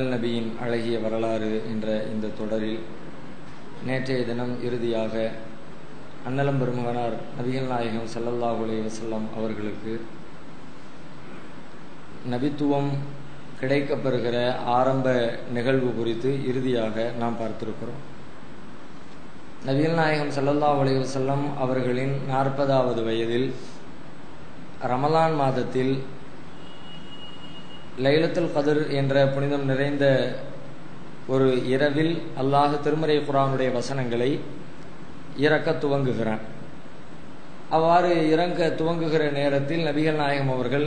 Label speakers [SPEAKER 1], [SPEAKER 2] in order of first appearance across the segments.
[SPEAKER 1] நபியின் அழகிய வரலாறு என்ற இந்த தொடரில் நேற்றைய தினம் இறுதியாக அன்னலம் பெருமகனார் நபிகள் நாயகம் ஸல்லல்லாஹு அலைஹி வஸல்லம் அவர்களுக்கு நபித்துவம் கிடைக்கப்பெறுகிற ஆரம்ப நிகழ்வு குறித்து இறுதியாக நாம் பார்த்திருக்கிறோம். நபிகள் நாயகம் ஸல்லல்லாஹு அலைஹி வஸல்லம் அவர்களின் 40வது வயதில் ரமலான் மாதத்தில் லைலத்துல் கத்ர் என்ற புனிதம் நிறைந்த ஒரு இரவில் அல்லாஹ் திருமறை குர்ஆனுடைய வசனங்களை இறக்க துவங்குகிறான். அவ்வாறு இறங்க துவங்குகிற நேரத்தில் நபிகள் நாயகம் அவர்கள்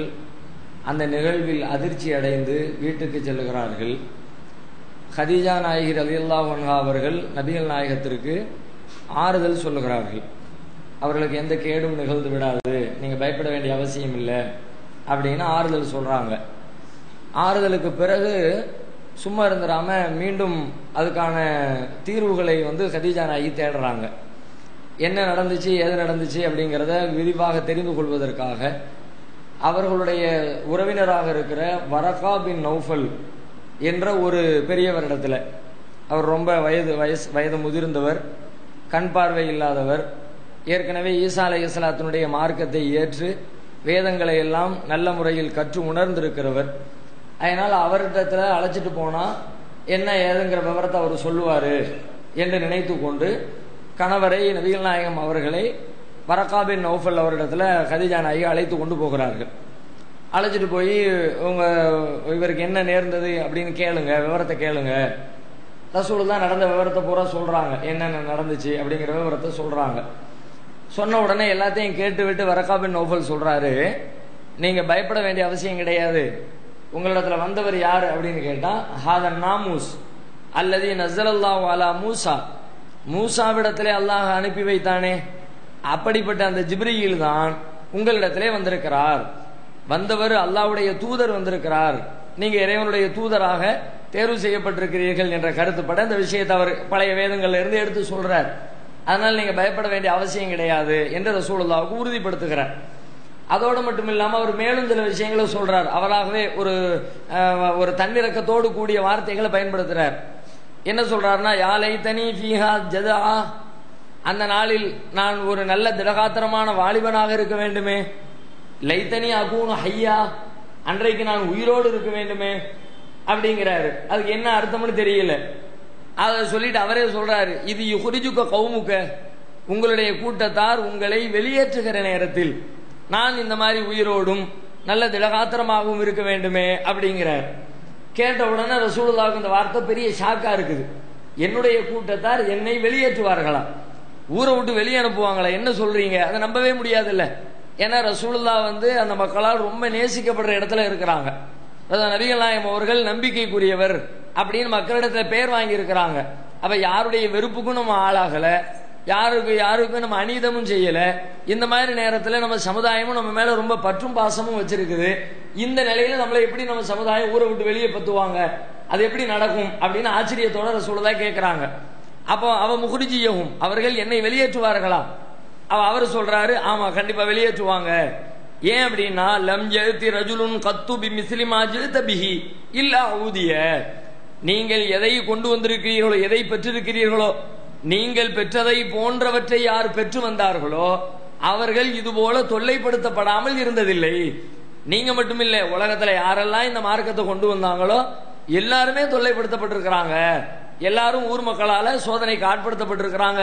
[SPEAKER 1] அந்த நிகழ்வில் அதிர்ச்சி அடைந்து வீட்டுக்கு செல்லுகிறார்கள். ஹதீஜா நாயகி ரலியல்லாஹு அன்ஹா அவர்கள் நபிகள் நாயகத்திற்கு ஆறுதல் சொல்லுகிறார்கள். அவர்களுக்கு எந்த கேடும் நிகழ்ந்து விடாது, நீங்கள் பயப்பட வேண்டிய அவசியம் இல்லை அப்படின்னு ஆறுதல் சொல்கிறாங்க. ஆறுதலுக்கு பிறகு சும்மா இருந்துடாம மீண்டும் அதுக்கான தீர்வுகளை ஹதீஜா நாயகி தேடுறாங்க. என்ன நடந்துச்சு, எது நடந்துச்சு அப்படிங்கிறத விரிவாக தெரிந்து கொள்வதற்காக அவர்களுடைய உறவினராக இருக்கிற வரகா பின் நௌஃபல் என்ற ஒரு பெரியவரிடத்துல, அவர் ரொம்ப வயது முதிர்ந்தவர், கண் பார்வை இல்லாதவர், ஏற்கனவே ஈசா அலைஹிஸ்ஸலாத்தினுடைய மார்க்கத்தை ஏற்று வேதங்களை எல்லாம் நல்ல முறையில் கற்று உணர்ந்திருக்கிறவர். அதனால் அவரிடத்துல அழைச்சிட்டு போனால் என்ன ஏதுங்கிற விவரத்தை அவர் சொல்லுவார் என்று நினைத்து கொண்டு கணவரை நபிகள் நாயகம் அவர்களை வரகா பின் நௌஃபல் அவரிடத்துல ஹதீஜா நாயகி அழைத்து கொண்டு போகிறார்கள். அழைச்சிட்டு போய் இவருக்கு என்ன நேர்ந்தது அப்படின்னு கேளுங்க, விவரத்தை கேளுங்க. ரசூலுல்லாஹ் நடந்த விவரத்தை பூரா சொல்றாங்க, என்னென்ன நடந்துச்சு அப்படிங்கிற விவரத்தை சொல்றாங்க. சொன்ன உடனே எல்லாத்தையும் கேட்டுவிட்டு வரகா பின் நௌஃபல் சொல்றாரு, நீங்க பயப்பட வேண்டிய அவசியம் கிடையாது. உங்களிடத்துல வந்தவர் யாரு அப்படின்னு கேட்டா, ஹாதன் நாமூஸ் அல்லது நஸலல்லாஹு அலா மூசா, மூசாவிடத்திலே அல்லாஹ் அனுப்பி வைத்தானே அப்படிப்பட்ட அந்த ஜிப்ரீல் தான் உங்களிடத்திலே வந்திருக்கிறார். வந்தவர் அல்லாஹ்வுடைய தூதர் வந்திருக்கிறார், நீங்க இறைவனுடைய தூதராக தேர்வு செய்யப்பட்டிருக்கிறீர்கள் என்ற கருத்துப்பட இந்த விஷயத்தை அவர் பழைய வேதங்கள்ல இருந்து எடுத்து சொல்றார். அதனால நீங்க பயப்பட வேண்டிய அவசியம் கிடையாது என்று ரசூலுல்லாஹ்வுக்கு உறுதிப்படுத்துகிறார். அதோடு மட்டும் இல்லாமல் அவர் மேலும் சில விஷயங்களை சொல்றார். அவராகவே ஒரு தன்னிறக்கத்தோடு கூடிய வார்த்தைகளை பயன்படுத்துறார். என்ன சொல்றாருன்னா, யா லைதனி ஃபீஹா ஜதா, அந்த நாளில் நான் ஒரு நல்ல திடகாத்திரமான வாலிபனாக இருக்க வேண்டுமே. லைத்தனி அகூனு ஹையா, அன்றைக்கு நான் உயிரோடு இருக்க வேண்டுமே அப்படிங்கிறாரு. அதுக்கு என்ன அர்த்தம்னு தெரியல. அதை சொல்லிட்டு அவரே சொல்றாரு, இது யுஹ்ரிஜுக கௌமுக, உங்களுடைய கூட்டத்தார் உங்களை வெளியேற்றுகிற நேரத்தில் நான் இந்த மாதிரி உயிரோடும் நல்ல திடகாத்திரமாகவும் இருக்க வேண்டுமே அப்படிங்கிறார். கேட்ட உடனே ரசூலுல்லாஹ்வுக்கு இந்த வார்த்தை பெரிய ஷாக்கா இருக்குது. என்னுடைய கூட்டத்தார் என்னை வெளியேற்றுவார்களா, ஊரை விட்டு வெளியே அனுப்புவாங்களா, என்ன சொல்றீங்க? அதை நம்பவே முடியாது இல்ல. ஏன்னா ரசூலுல்லாஹ் அந்த மக்களால் ரொம்ப நேசிக்கப்படுற இடத்துல இருக்கிறாங்க. நபிகள் நாயகம் அவர்கள் நம்பிக்கைக்குரியவர் அப்படின்னு மக்களிடத்துல பேர் வாங்கி இருக்கிறாங்க. அப்ப யாருடைய வெறுப்புக்கும் நம்ம ஆளாகல, யாருக்கும் நம்ம அநீதமும் செய்யல. இந்த மாதிரி நேரத்தில் நம்ம சமுதாயமும் நம்ம மேல ரொம்ப பற்றும் பாசமும் வச்சிருக்குது. இந்த நிலையில நம்மளை எப்படி நம்ம சமுதாயம் ஊரை விட்டு வெளியே பத்துவாங்க, அது எப்படி நடக்கும் அப்படின்னு ஆச்சரியத்தோட ரசூலுல்லாஹ் கேட்கிறாங்க. அப்போ அவ முஹ்ரிஜியஹும், அவர்கள் என்னை வெளியேற்றுவார்களா? அவர் சொல்றாரு, ஆமா கண்டிப்பா வெளியேற்றுவாங்க. ஏன் அப்படின்னா, லம் யஅதி ரஜுலுன் கத்து பிமிஸ்லி மா ஜித பிஹி இல்லா ஊதிய, நீங்கள் எதை கொண்டு வந்திருக்கிறீர்களோ, எதை பெற்றிருக்கிறீர்களோ, நீங்கள் பெற்றதை போன்றவற்றை யார் பெற்று வந்தார்களோ அவர்கள் இதுபோல தொல்லைப்படுத்தப்படாமல் இருந்ததில்லை. நீங்க மட்டுமில்லை, உலகத்துல யாரெல்லாம் இந்த மார்க்கத்தை கொண்டு வந்தாங்களோ எல்லாருமே தொல்லைப்படுத்தப்பட்டிருக்கிறாங்க. எல்லாரும் ஊர் மக்களால சோதனைக்கு ஆட்படுத்தப்பட்டிருக்கிறாங்க.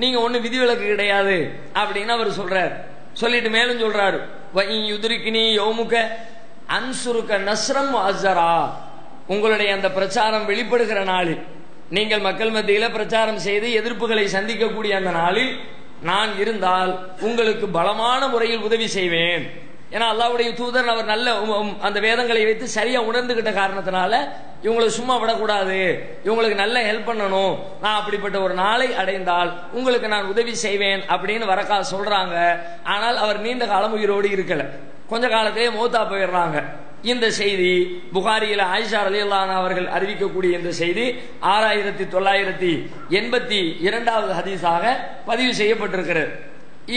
[SPEAKER 1] நீங்க ஒண்ணு விதிவிலக்கு கிடையாது அப்படின்னு அவர் சொல்றார். சொல்லிட்டு மேலும் சொல்றாரு, யுத்ரிக்னி யௌமுக அன்சுருக நஸ்ரம் அஸ்ஸரா, உங்களுடைய அந்த பிரச்சாரம் வெளிப்படுகிற நாளில், நீங்கள் மக்கள் மத்தியில பிரச்சாரம் செய்து எதிர்ப்புகளை சந்திக்கக்கூடிய அந்த நாளில் நான் இருந்தால் உங்களுக்கு பலமான முறையில் உதவி செய்வேன். ஏன்னா அல்லாஹ்வுடைய தூதர் அவர் நல்ல அந்த வேதங்களை வைத்து சரியா உணர்ந்துகிட்ட காரணத்தினால இவங்களை சும்மா விடக்கூடாது, இவங்களுக்கு நல்ல ஹெல்ப் பண்ணணும். நான் அப்படிப்பட்ட ஒரு நாளை அடைந்தால் உங்களுக்கு நான் உதவி செய்வேன் அப்படின்னு வரகா சொல்றாங்க. ஆனால் அவர் நீண்ட காலம் உயிரோடு இருக்கல, கொஞ்ச காலத்திலேயே மௌத்தா போயிடுறாங்க. இந்த செய்தி புகாரியில ஆயிஷா ரலியல்லாஹு அன்ஹா அவர்கள் அறிவிக்கக்கூடிய இந்த செய்தி 6982வது ஹதீஸாக பதிவு செய்யப்பட்டிருக்கிறது.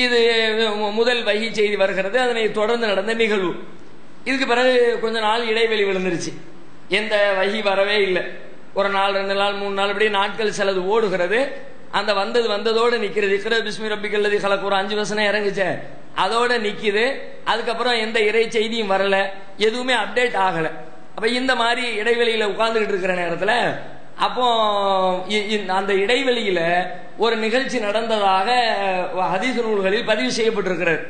[SPEAKER 1] இது முதல் வஹி செய்தி வருகிறது. அதனை தொடர்ந்து நடந்த நிகழ்வு. இதுக்கு பிறகு கொஞ்ச நாள் இடைவெளி விழுந்துருச்சு. எந்த வகி வரவே இல்லை. ஒரு நாள் 2 நாள் 3 நாள் இப்படி நாட்கள் சிலது ஓடுகிறது. அந்த வந்ததோட நிக்கிறது. இக்ரா பிஸ்மி ரப்பிக்கல்லதி ஹலக் ஒரு 5 வசனம் இறங்குச்சே அதோட நிக்குது. அதுக்கப்புறம் எந்த இறை செய்தியும் வரல, எதுவுமே அப்டேட் ஆகல. அப்ப இந்த மாதிரி இடைவெளியில உட்கார்ந்துகிட்டு இருக்கிற நேரத்துல அப்போ அந்த இடைவெளியில ஒரு நிகழ்ச்சி நடந்ததாக ஹதீஸ் நூல்களில் பதிவு செய்யப்பட்டிருக்கிறது.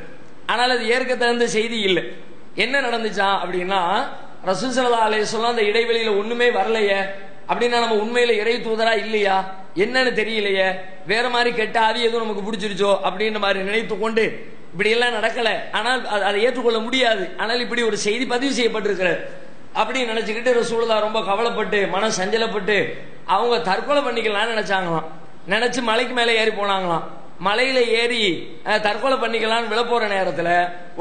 [SPEAKER 1] ஆனால் அது ஏற்க தகுந்த செய்தி இல்லை. என்ன நடந்துச்சா அப்படின்னா, ரசூல் ஸல்லல்லாஹு அலைஹி வஸல்லம் அந்த இடைவெளியில ஒண்ணுமே வரலையே அப்படின்னா நம்ம உண்மையில இறை தூதரா இல்லையா என்னன்னு தெரியலையே, வேற மாதிரி கெட்ட ஆவி எதுவும் நமக்கு பிடிச்சிருச்சோ அப்படின்ற மாதிரி நினைத்து கொண்டு இப்படி எல்லாம் நடக்கல. ஆனால் அதை ஏற்றுக்கொள்ள முடியாது. ஆனால் இப்படி ஒரு செய்தி பதிவு செய்யப்பட்டிருக்கிறது அப்படின்னு நினைச்சுக்கிட்டு ரசூலுல்லாஹ் ரொம்ப கவலைப்பட்டு மன சஞ்சலப்பட்டு அவங்க தற்கொலை பண்ணிக்கலாம்னு நினைச்சாங்களாம். நினைச்சு மலைக்கு மேலே ஏறி போனாங்களாம். மலையில ஏறி தற்கொலை பண்ணிக்கலாம்னு விழ போற நேரத்துல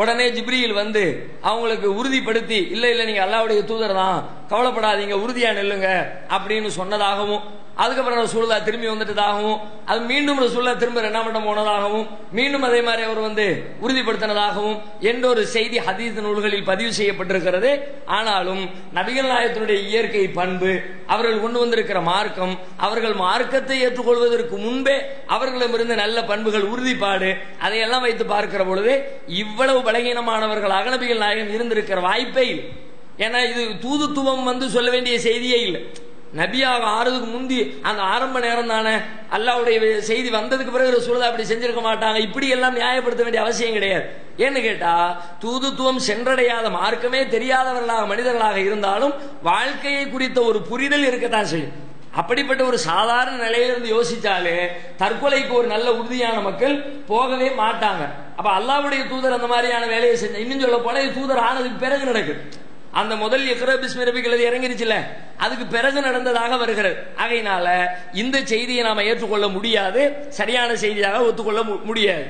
[SPEAKER 1] உடனே ஜிப்ரீல் வந்து அவங்களுக்கு உறுதிப்படுத்தி, இல்ல நீங்க அல்லாஹ்வுடைய தூதர் தான், கவலைப்படாதீங்க, உறுதியா நில்லுங்க அப்படின்னு சொன்னதாகவும், அதுக்கப்புறம் ரசூலுல்லாஹ் திரும்பி வந்துட்டதாகவும், அது மீண்டும் ரசூலுல்லாஹ் திரும்ப 2ஆம் இடம் போனதாகவும், மீண்டும் அதே மாதிரி அவர் வந்து உறுதிப்படுத்தினதாகவும் என்ற ஒரு செய்தி ஹதீஸ் நூல்களில் பதிவு செய்யப்பட்டிருக்கிறது. ஆனாலும் நபிகள் நாயகத்தினுடைய இயற்கை பண்பு, அவர்கள் கொண்டு வந்திருக்கிற மார்க்கம், அவர்கள் மார்க்கத்தை ஏற்றுக்கொள்வதற்கு முன்பே அவர்களிடமிருந்து நல்ல பண்புகள், உறுதிப்பாடு, அதையெல்லாம் வைத்து பார்க்கிற பொழுது இவ்வளவு பலகீனமானவர்களாக நபிகள் நாயகம் இருந்திருக்கிற வாய்ப்பே இல்லை. ஏன்னா இது தூதுத்துவம் வந்து சொல்ல வேண்டிய செய்தியே இல்லை. நபியாக ஆறதுக்கு முந்தி அந்த ஆரம்ப நேரம் தானே, அல்லாஹ்வுடைய செய்தி வந்ததுக்கு பிறகு ரசூலுல்லாஹ் அப்படி செஞ்சிருக்க மாட்டாங்க. இப்படி எல்லாம் நியாயப்படுத்த வேண்டிய அவசியம் கிடையாது. ஏன்னு கேட்டா, தூதுத்துவம் சென்றடையாத, மார்க்கமே தெரியாதவர்களாக மனிதர்களாக இருந்தாலும் வாழ்க்கையை குறித்த ஒரு புரிதல் இருக்கத்தான் செய்யும். அப்படிப்பட்ட ஒரு சாதாரண நிலையிலிருந்து யோசிச்சாலே தற்கொலைக்கு ஒரு நல்ல உறுதியான மக்கள் போகவே மாட்டாங்க. அப்ப அல்லாஹ்வுடைய தூதர் அந்த மாதிரியான வேலையை செஞ்ச, இன்னும் சொல்ல போனா தூதர் ஆனதுக்கு பிறகு நடக்குது. அந்த முதல் இக்ரா பிஸ்மி ரப்பிக்கல்லதி இறங்கிருச்சுல, அதுக்கு பிறகு நடந்ததாக வருகிறது. ஆகையினால இந்த செய்தியை நாம ஏற்றுக்கொள்ள முடியாது, சரியான செய்தியாக ஒத்துக்கொள்ள முடியாது.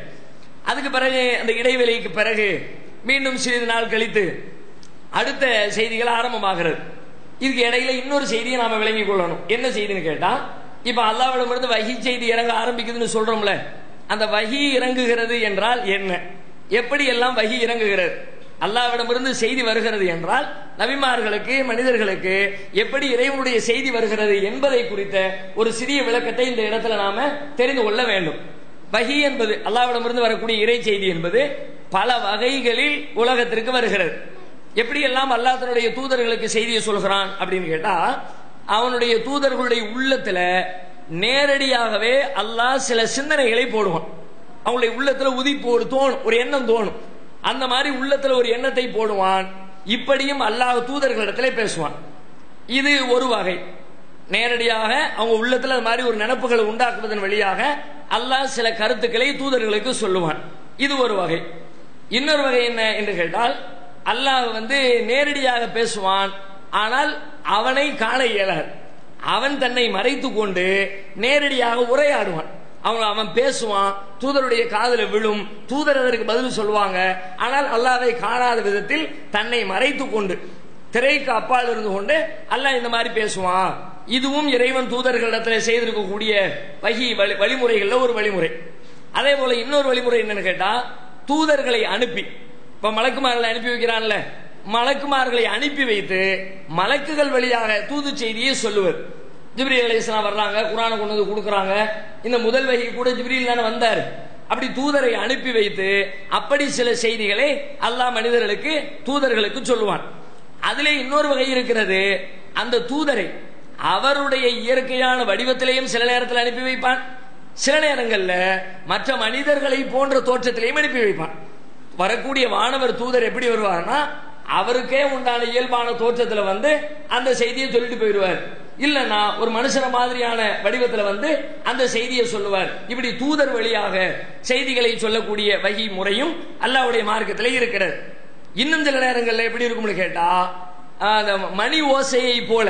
[SPEAKER 1] அதுக்கு பிறகு அந்த இடைவெளிக்கு பிறகு மீண்டும் சிறிது நாள் கழித்து அடுத்த செய்திகள் ஆரம்பமாகிறது. இதுக்கு இடையில இன்னொரு செய்தியை நாம விளங்கிக் கொள்ளணும். என்ன செய்தின்னு கேட்டா, இப்ப அல்லாஹ்விடமிருந்து வஹி செய்தி இறங்க ஆரம்பிக்குதுன்னு சொல்றோம்ல, அந்த வஹி இறங்குகிறது என்றால் என்ன, எப்படி எல்லாம் வஹி இறங்குகிறது, அல்லாஹ்விடமிருந்து செய்தி வருகிறது என்றால் நபிமார்களுக்கு, மனிதர்களுக்கு எப்படி இறைவனுடைய செய்தி வருகிறது என்பதை குறித்த ஒரு சிறிய விளக்கத்தை இந்த இடத்துல நாம தெரிந்து கொள்ள வேண்டும். வஹி என்பது, அல்லாஹ்விடமிருந்து வரக்கூடிய இறை செய்தி என்பது பல வகைகளில் உலகத்திற்கு வருகிறது. எப்படி எல்லாம் அல்லாஹ் தன்னுடைய தூதர்களுக்கு செய்தியை சொல்கிறான் அப்படின்னு கேட்டா, அவனுடைய தூதர்களுடைய உள்ளத்துல நேரடியாகவே அல்லாஹ் சில சிந்தனைகளை போடுவான். அவங்களுடைய உள்ளத்துல உதிப்பு ஒரு தோணும், ஒரு எண்ணம் தோணும். அந்த மாதிரி உள்ளத்துல ஒரு எண்ணத்தை போடுவான். இப்படியும் அல்லாஹ் தூதர்களிடத்துல பேசுவான். இது ஒரு வகை. நேரடியாக அவங்க உள்ளத்துல அது மாதிரி ஒரு நினைப்புகளை உண்டாக்குவதன் வழியாக அல்லாஹ் சில கருத்துக்களை தூதர்களுக்கு சொல்லுவான். இது ஒரு வகை. இன்னொரு வகை என்ன என்று கேட்டால், அல்லாஹ் வந்து நேரடியாக பேசுவான், ஆனால் அவனை காண இயலாது. அவன் தன்னை மறைத்து கொண்டு நேரடியாக உரையாடுவான். அவன் பேசுவான், தூதருடைய காதுல விழும், தூதர் அதற்கு பதில் சொல்லுவாங்க. ஆனால் அல்லாஹ்வை காணாத விதத்தில் தன்னை மறைத்து கொண்டு திரைக்கு அப்பால் இருந்து கொண்டு அல்லாஹ் இந்த மாதிரி பேசுவான். இதுவும் இறைவன் தூதர்களிடத்தில் செய்திருக்கக்கூடிய வஹி வழிமுறைகள்ல ஒரு வழிமுறை. அதே போல இன்னொரு வழிமுறை என்னன்னு கேட்டா, தூதர்களை அனுப்பி, இப்ப மலக்குமார்களை அனுப்பி வைக்கிறான்ல, மலக்குமார்களை அனுப்பி வைத்து மலக்குகள் வழியாக தூது செய்தியை சொல்லுவது. ஜிப்ரீல் அலைஹிஸ்ஸலாம் வர்றாங்க, குர்ஆனை கொண்டு வந்து கொடுக்கறாங்க. இந்த முதல் வஹி கூட ஜிப்ரீல் தானே வந்தார். அப்படி தூதரை அனுப்பி வைத்து அப்படி சில செய்திகளை அல்லாஹ் மனிதர்களுக்கு, தூதர்களுக்கு சொல்லுவான். அதிலே இன்னொரு வகை இருக்கிறது. அந்த தூதரை அவருடைய இயற்கையான வடிவத்திலேயும் சில நேரத்தில் அனுப்பி வைப்பான், சில நேரங்கள்ல மற்ற மனிதர்களை போன்ற தோற்றத்திலேயும் அனுப்பி வைப்பான். வரக்கூடிய வானவர் தூதர் எப்படி வருவார்னா, அவருக்கே உண்டான இயல்பான தோற்றத்துல வந்து அந்த செய்தியை சொல்லிட்டு போயிடுவார். இல்லன்னா ஒரு மனுஷன மாதிரியான வடிவத்துல வந்து அந்த செய்தியை சொல்லுவார். இப்படி தூதர் வழியாக செய்திகளை சொல்லக்கூடிய வகை முறையும் அல்லாஹ்வுடைய மார்க்கத்திலே இருக்கிறது. இன்னும் சில நேரங்கள்ல எப்படி இருக்கும்னு கேட்டா, அந்த மணி ஓசையை போல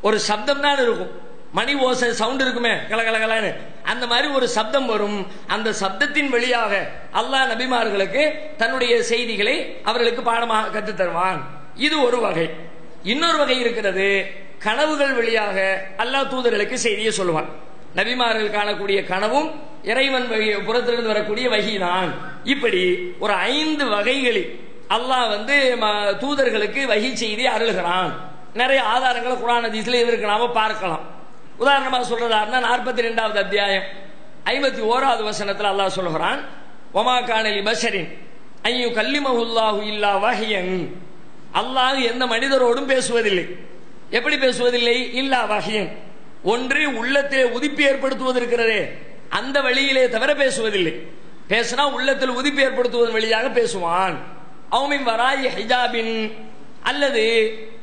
[SPEAKER 1] ஒரு சப்தம் தான் இருக்கும். மணி ஓசை சவுண்ட் இருக்குமே, கலகலகலன்னு, அந்த மாதிரி ஒரு சப்தம் வரும். அந்த சப்தத்தின் வழியாக அல்லாஹ் நபிமார்களுக்கு தன்னுடைய செய்திகளை அவர்களுக்கு பாடமாக கற்று தருவான். இது ஒரு வகை. இன்னொரு வகை இருக்கிறது, கனவுகள் வழியாக அல்லாஹ் தூதர்களுக்கு செய்தியை சொல்லுவான். நபிமார்கள் காணக்கூடிய கனவும் இறைவன் புறத்திலிருந்து வரக்கூடிய வஹிதான். இப்படி ஒரு 5 வகைகளில் அல்லாஹ் வந்து தூதர்களுக்கு வஹி செய்தி அருள்கிறான். நிறைய ஆதாரங்களை குர்ஆன் ஹதீஸ்ல இருக்கு, நாம பார்க்கலாம். உதாரணமாக சொல்றதா இருந்தா 42வது அத்தியாயம் 51வது வசனத்தில் அல்லாஹ் சொல்கிறான், வமா கான லிபஷரின் ஐயு கல்லிமஹுல்லாஹு இல்லா வஹியன். அல்லாஹ் எந்த மனிதரோடும் பேசுவதில்லை. எப்படி பேசுவதில்லை? இல்லா வஹியன், ஒன்று உள்ளத்திலே உதிப்பு ஏற்படுத்துவது இருக்கிறதே அந்த வழியிலே தவிர பேசுவதில்லை. பேசினா உள்ளத்தில் உதிப்பு ஏற்படுத்துவதன் வழியாக பேசுவான். அவுமின் வராயி ஹிஜாபின், அல்லது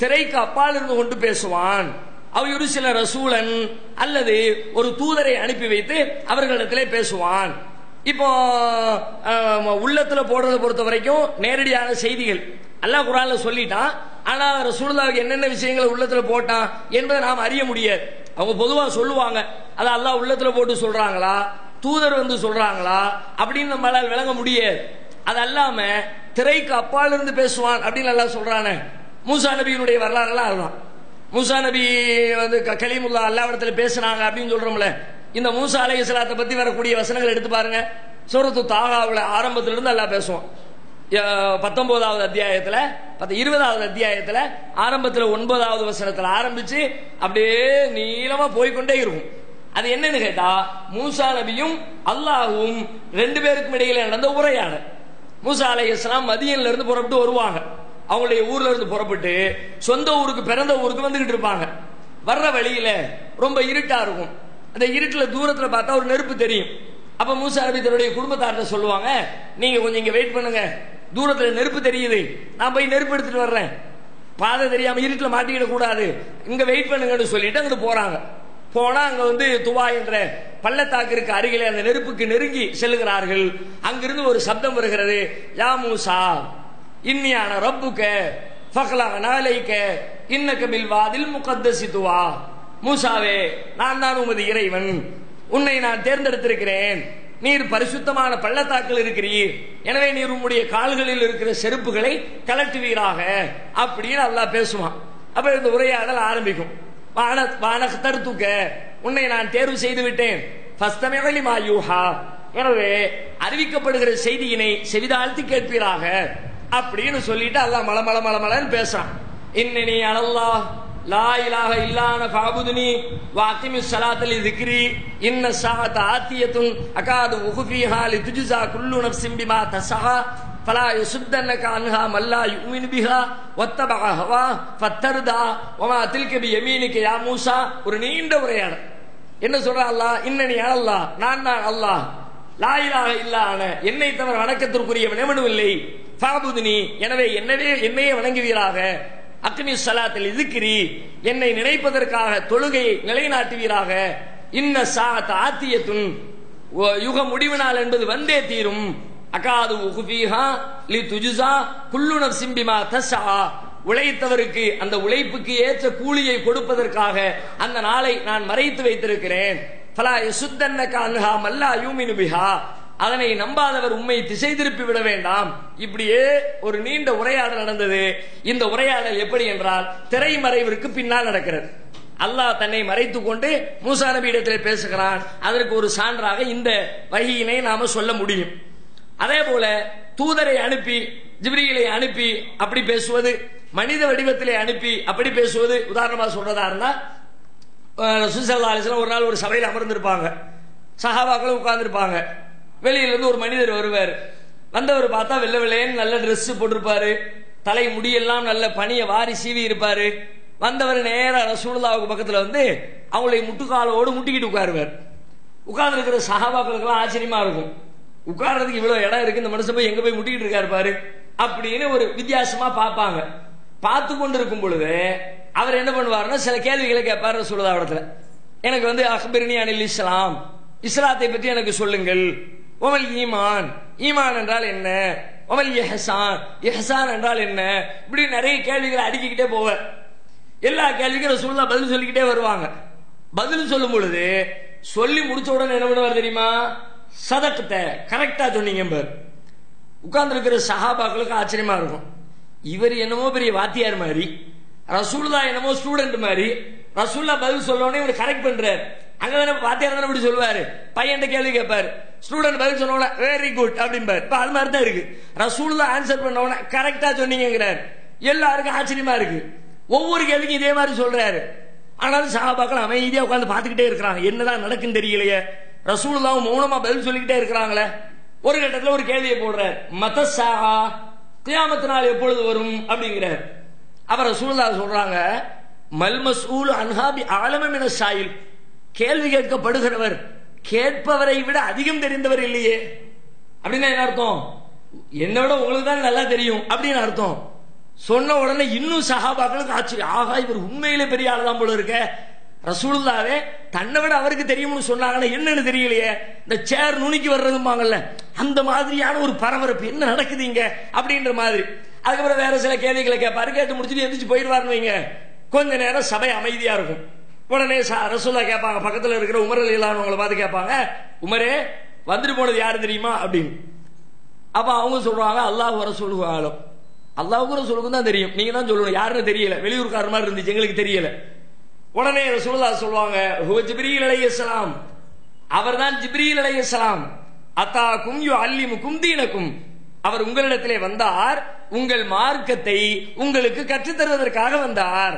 [SPEAKER 1] திரைக்கு அப்பால் இருந்து கொண்டு பேசுவான். அவர் சில ரசூலன், அல்லது ஒரு தூதரை அனுப்பி வைத்து அவர்களிடத்திலே பேசுவான். இப்போ உள்ளத்துல போடுறதை பொறுத்த வரைக்கும் நேரடியான செய்திகள் அல்லாஹ் குர்ஆன்ல சொல்லிட்டான். ஆனா ரசூலுல்லாஹ்வுக்கு என்னென்ன விஷயங்களை உள்ளத்துல போட்டான் என்பதை நாம் அறிய முடியாது. அவங்க பொதுவா சொல்லுவாங்க, அது அல்லாஹ் உள்ளத்துல போட்டு சொல்றாங்களா, தூதர் வந்து சொல்றாங்களா அப்படின்னு நம்மளால் விளங்க முடியாது. அது அல்லாம திரைக்கு அப்பால் இருந்து பேசுவான் அப்படின்னு அல்லாஹ் சொல்றானே. மூசா நபியினுடைய வரலாறு எல்லாம் அதுதான். மூசா நபி வந்து கலீமுல்லா அல்லாஹ்விடத்துல பேசினாங்க அப்படின்னு சொல்றோம்ல. இந்த மூசா அலைஹிஸ்ஸலாத்தை பத்தி வரக்கூடிய வசனங்கள் எடுத்து பாருங்க. சூரத்து தாகாவுல ஆரம்பத்திலிருந்து அல்லாஹ் பேசுவான். 19வது அத்தியாயத்துல 20வது அத்தியாயத்துல ஆரம்பத்துல 9வது வசனத்துல ஆரம்பிச்சு அப்படியே நீளமா போய்கொண்டே இருக்கும். அது என்னன்னு கேட்டா, மூசா நபியும் அல்லாஹ்வும் ரெண்டு பேருக்கும் இடையில நடந்த உரையாடல். மூசா அலைஹிஸ்ஸலாம் மதியன்ல இருந்து புறப்பட்டு வருவாங்க. அவங்களுடைய ஊர்ல இருந்து புறப்பட்டு சொந்த ஊருக்கு, பிறந்த ஊருக்கு வந்துகிட்டு இருப்பாங்க. வர்ற வழியில ரொம்ப இருட்டா இருக்கும். அந்த இருட்டுல தூரத்துல பார்த்தா ஒரு நெருப்பு தெரியும். அப்ப மூசா நபி தன்னுடைய குடும்பத்தார்ட்ட சொல்லுவாங்க, நீங்க கொஞ்சம் இங்க வெயிட் பண்ணுங்க, தூரத்துல நெருப்பு தெரியுது, நான் போய் நெருப்பு எடுத்துட்டு வர்றேன், பாதை தெரியாம இருட்டுல மாட்டிக்கிட கூடாது, இங்க வெயிட் பண்ணுங்கன்னு சொல்லிட்டு அங்கிட்டு போறாங்க. போனா அங்க வந்து துவா என்ற பள்ளத்தாக்கிற்கு அருகிலே அந்த நெருப்புக்கு நெருங்கி செல்லுகிறார்கள். அங்கிருந்து ஒரு சப்தம் வருகிறது, யா மூசா இன்னியான ரப்புக்க ஃபக்லஅனா அலைக்க இன்னக பில் வாதில் முகத்தஸி துவா. மூசாவே, நான் தான் உமது இறைவன், உன்னை நான் தேர்ந்தெடுத்திருக்கிறேன், நீர் பரிசுத்தமான பள்ளத்தாக்கில் இருக்கிறீர், எனவே நீர் உம்முடைய கால்களில் இருக்கிற செருப்புகளை கலட்டுவீராக அப்படின்னு அல்லாஹ் பேசுவான். அப்ப இந்த உரையாடல் ஆரம்பிக்கும். வானக்தர்துக, உன்னை நான் தேர்வு செய்து விட்டேன், ஃபஸ்தமிஅ லிமா யூஹா, எனவே அறிவிக்கப்படுகிற செய்தியினை செவிதாழ்த்தி கேட்பீராக அப்படின்னு சொல்லிட்டு அல்லாஹ் மலமலன்னு பேசுறான். இன்னனி அனல்லாஹ் லா இலாஹ இல்லா அன ஃபஅபுதுனி வஅகிமிஸ் ஸலாத்த லிذிக்ரி இன்ன ஸாஅத ஆத்தியத்துன் அகாது உஃபீஹா லிதுஜ்ஸா குல்லு நஃப்ஸின் பிமா தஸஹா ஃபலா யுஸுத்தன்னக அன்ஹா மல்லா யுமினு பிஹா வத்தபஅ ஹவா ஃபத்தர்தா வமா தில்க பியமீனிக யா மூசா. ஒரு நீண்ட உரையாடல். என்ன சொல்ற அல்லாஹ்? இன்னனி அனல்லாஹ், நான் தான் அல்லாஹ், லா இலாஹ இல்லா அன, என்னை தவிர வணக்கத்திற்குரியவன் எவனும் இல்லை, ஃபஅபுதுனி, எனவே என்னையே வணங்குவீராக, அக்மிஸ் ஸலாத்த லிذிக்ரி, என்னை நினைப்பதற்காக தொழுகையை நிலைநாட்டுவீராக, இன்ன ஸாஅத ஆத்தியத்துன், யுக முடிவு நாள் என்பது வந்தே தீரும், அகாது உஃபீஹா லிதுஜ்ஸா குல்லு நஃப்ஸின் பிமா தஸஆ, உழைத்தவருக்கு அந்த உழைப்புக்கு ஏற்ற கூலியை கொடுப்பதற்காக அந்த நாளை நான் மறைத்து வைத்திருக்கிறேன். ஃபலா யசுத்தன்னக அன்ஹா மல்லா யூமினு பிஹா, அதனை நம்பாதவர் உம்மை திசை திருப்பி விட வேண்டாம். இப்படியே ஒரு நீண்ட உரையாடல் நடந்தது. இந்த உரையாடல் எப்படி என்றால் திரைமறைவிற்கு பின்னால் நடக்கிறது. அல்லாஹ் தன்னை மறைத்துக் கொண்டு மூசா நபி இடத்திலே பேசுகிறான். அதற்கு ஒரு சான்றாக இந்த வஹீயினை நாம சொல்ல முடியும். அதே போல தூதரை அனுப்பி, ஜிப்ரீலை அனுப்பி அப்படி பேசுவது, மனித வடிவத்திலே அனுப்பி அப்படி பேசுவது. உதாரணமா சொல்றதா இருந்தா, ரசூல் ஸல்லல்லாஹு அலைஹி வஸல்லம் ஒரு நாள் ஒரு சபையில் அமர்ந்திருப்பாங்க, சஹாபாக்களும் உட்கார்ந்துருப்பாங்க. வெளியில இருந்து ஒரு மனிதர் வருவார். வந்தவர் பார்த்தா வெள்ளை வெள்ளையன்னு நல்ல ட்ரெஸ் போட்டிருப்பாரு, தலை முடியெல்லாம் நல்ல பனிய வாரி சீவி இருப்பாரு. வந்தவர் நேரா ரசூலுல்லாஹ்வுக்கு பக்கத்துல வந்து அவங்களுடைய முட்டுக்காலோடு முட்டிக்கிட்டு உட்காருவார். உட்கார்ந்து இருக்கிற சஹாபாக்களுக்கெல்லாம் ஆச்சரியமா இருக்கும், உட்கார்றதுக்கு இவ்வளவு இடம் இருக்கு, இந்த மனுஷன் போய் எங்க போய் முட்டிக்கிட்டு இருக்காரு பாரு அப்படின்னு ஒரு வித்தியாசமா பார்ப்பாங்க. பார்த்து கொண்டு இருக்கும் பொழுது அவர் என்ன பண்ணுவாருன்னா சில கேள்விகளை கேட்பாரு ரசூலுல்லாஹ் இடத்துல. எனக்கு வந்து அக்பிர்னி அனில் இஸ்லாம், இஸ்லாத்தை பற்றி எனக்கு சொல்லுங்கள். ஒமல் ஈமான், ஈமான் என்றால் என்ன? ஒமல் இஹ்சான், இஹ்சான் என்றால் என்ன? இப்படி நிறைய கேள்விகளை அடுக்கிக்கிட்டே போவார். எல்லா கேள்விக்கும் ரசூலுல்லாஹ் பதில் சொல்லிக்கிட்டே வருவாங்க. பதில் சொல்லும் பொழுது சொல்லி முடிச்ச உடனே என்ன பண்ணுவார் தெரியுமா? சதக்த, கரெக்டா சொன்னீங்க பார். உட்கார்ந்து இருக்கிற சஹாபாக்களுக்கு ஆச்சரியமா இருக்கும், இவர் என்னமோ பெரிய வாத்தியார் மாதிரி, ரசூலுல்லாஹ் என்னமோ ஸ்டூடெண்ட் மாதிரி. ரசூலுல்லாஹ் பதில் சொல்லணும்னு இவர் கரெக்ட் பண்றாரு. அங்கதானே வாத்தியார் தானே இப்படி சொல்லுவாரு, பையன் கேள்வி கேட்பாரு, ஸ்டூடெண்ட் பதில் சொன்ன வெரி குட் அப்படிம்பாரு. இப்ப அது மாதிரி தான் இருக்கு. ரசூலுல்லாஹ் ஆன்சர் பண்ண கரெக்டா சொன்னீங்கிறார். எல்லாருக்கும் ஆச்சரியமா இருக்கு.
[SPEAKER 2] ஒவ்வொரு கேள்விக்கும் இதே மாதிரி சொல்றாரு. ஆனாலும் சஹாபாக்கள் அமைதியா உட்கார்ந்து பார்த்துக்கிட்டே இருக்கிறாங்க. என்னதான் நடக்குன்னு தெரியலையே, ரசூலுல்லாஹ் மௌனமா பதில் சொல்லிக்கிட்டே இருக்கிறாங்களே. ஒரு கட்டத்தில் ஒரு கேள்வியை போடுறார், மதஸா, கியாமத் நாள் எப்பொழுது வரும் அப்படிங்கிறார். அவர் ரசூலுல்லாஹ் சொல்றாங்க, மல் மஸ்ஊல் அன்ஹா பி அலம மின ஸாயில், கேள்வி கேட்கப்படுகிறவர் கேட்பவரை விட அதிகம் தெரிந்தவர் இல்லையே. அப்படின்னா என்ன அர்த்தம்? என்னை விட உங்களுக்கு தான் நல்லா தெரியும் அப்படின்னு அர்த்தம். சொன்ன உடனே இன்னும் சஹாபாக்களுக்கு ஆச்சரியம், ஆகா இவர் உண்மையிலே பெரிய ஆளுதான் போல இருக்க. ரசூலுல்லாவே தன்னை விட அவருக்கு தெரியும்னு சொன்னாங்கன்னா என்னன்னு தெரியலையே. இந்த சேர் நுனிக்கு வர்றதுமாங்கல்ல, அந்த மாதிரியான ஒரு பரபரப்பு என்ன நடக்குது இங்க அப்படின்ற மாதிரி. அதுக்கப்புறம் வேற சில கேள்விகளை கேட்பாரு. கேட்டு முடிச்சுட்டு எந்திரிச்சு போயிடுவாருன்னு வைங்க. கொஞ்ச நேரம் சபை அமைதியா இருக்கும். உடனே ரசூலுல்லாஹ் கேட்பாங்க, பக்கத்துல இருக்கிற உமர் ரலியல்லாஹு அன்ஹுவை பார்த்து கேட்பாங்க, உமரே வந்துட்டு போனது யாரு தெரியுமா அப்படின்னு. அப்ப அவங்க சொல்றாங்க, அல்லாஹ் ரசூலுஹு ஆலம், அல்லாஹ்வுக்கு ரசூலுக்கும் தான் தெரியும், நீங்க தான் சொல்லணும், யாருன்னு தெரியல, வெளியூர்காரர் மாதிரி இருந்துச்சு, எங்களுக்கு தெரியல. உடனே ரசூலுல்லாஹ் சொல்லுவாங்க, ஹுவ ஜிப்ரீல் அலைஹிஸ்ஸலாம், அவர்தான் ஜிப்ரீல் அலைஹிஸ்ஸலாம், அத்தாக்கும் யுஅல்லிமுக்கும் தீனக்கும், அவர் உங்களிடத்திலே வந்தார், உங்கள் மார்க்கத்தை உங்களுக்கு கற்றுத் தருவதற்காக வந்தார்.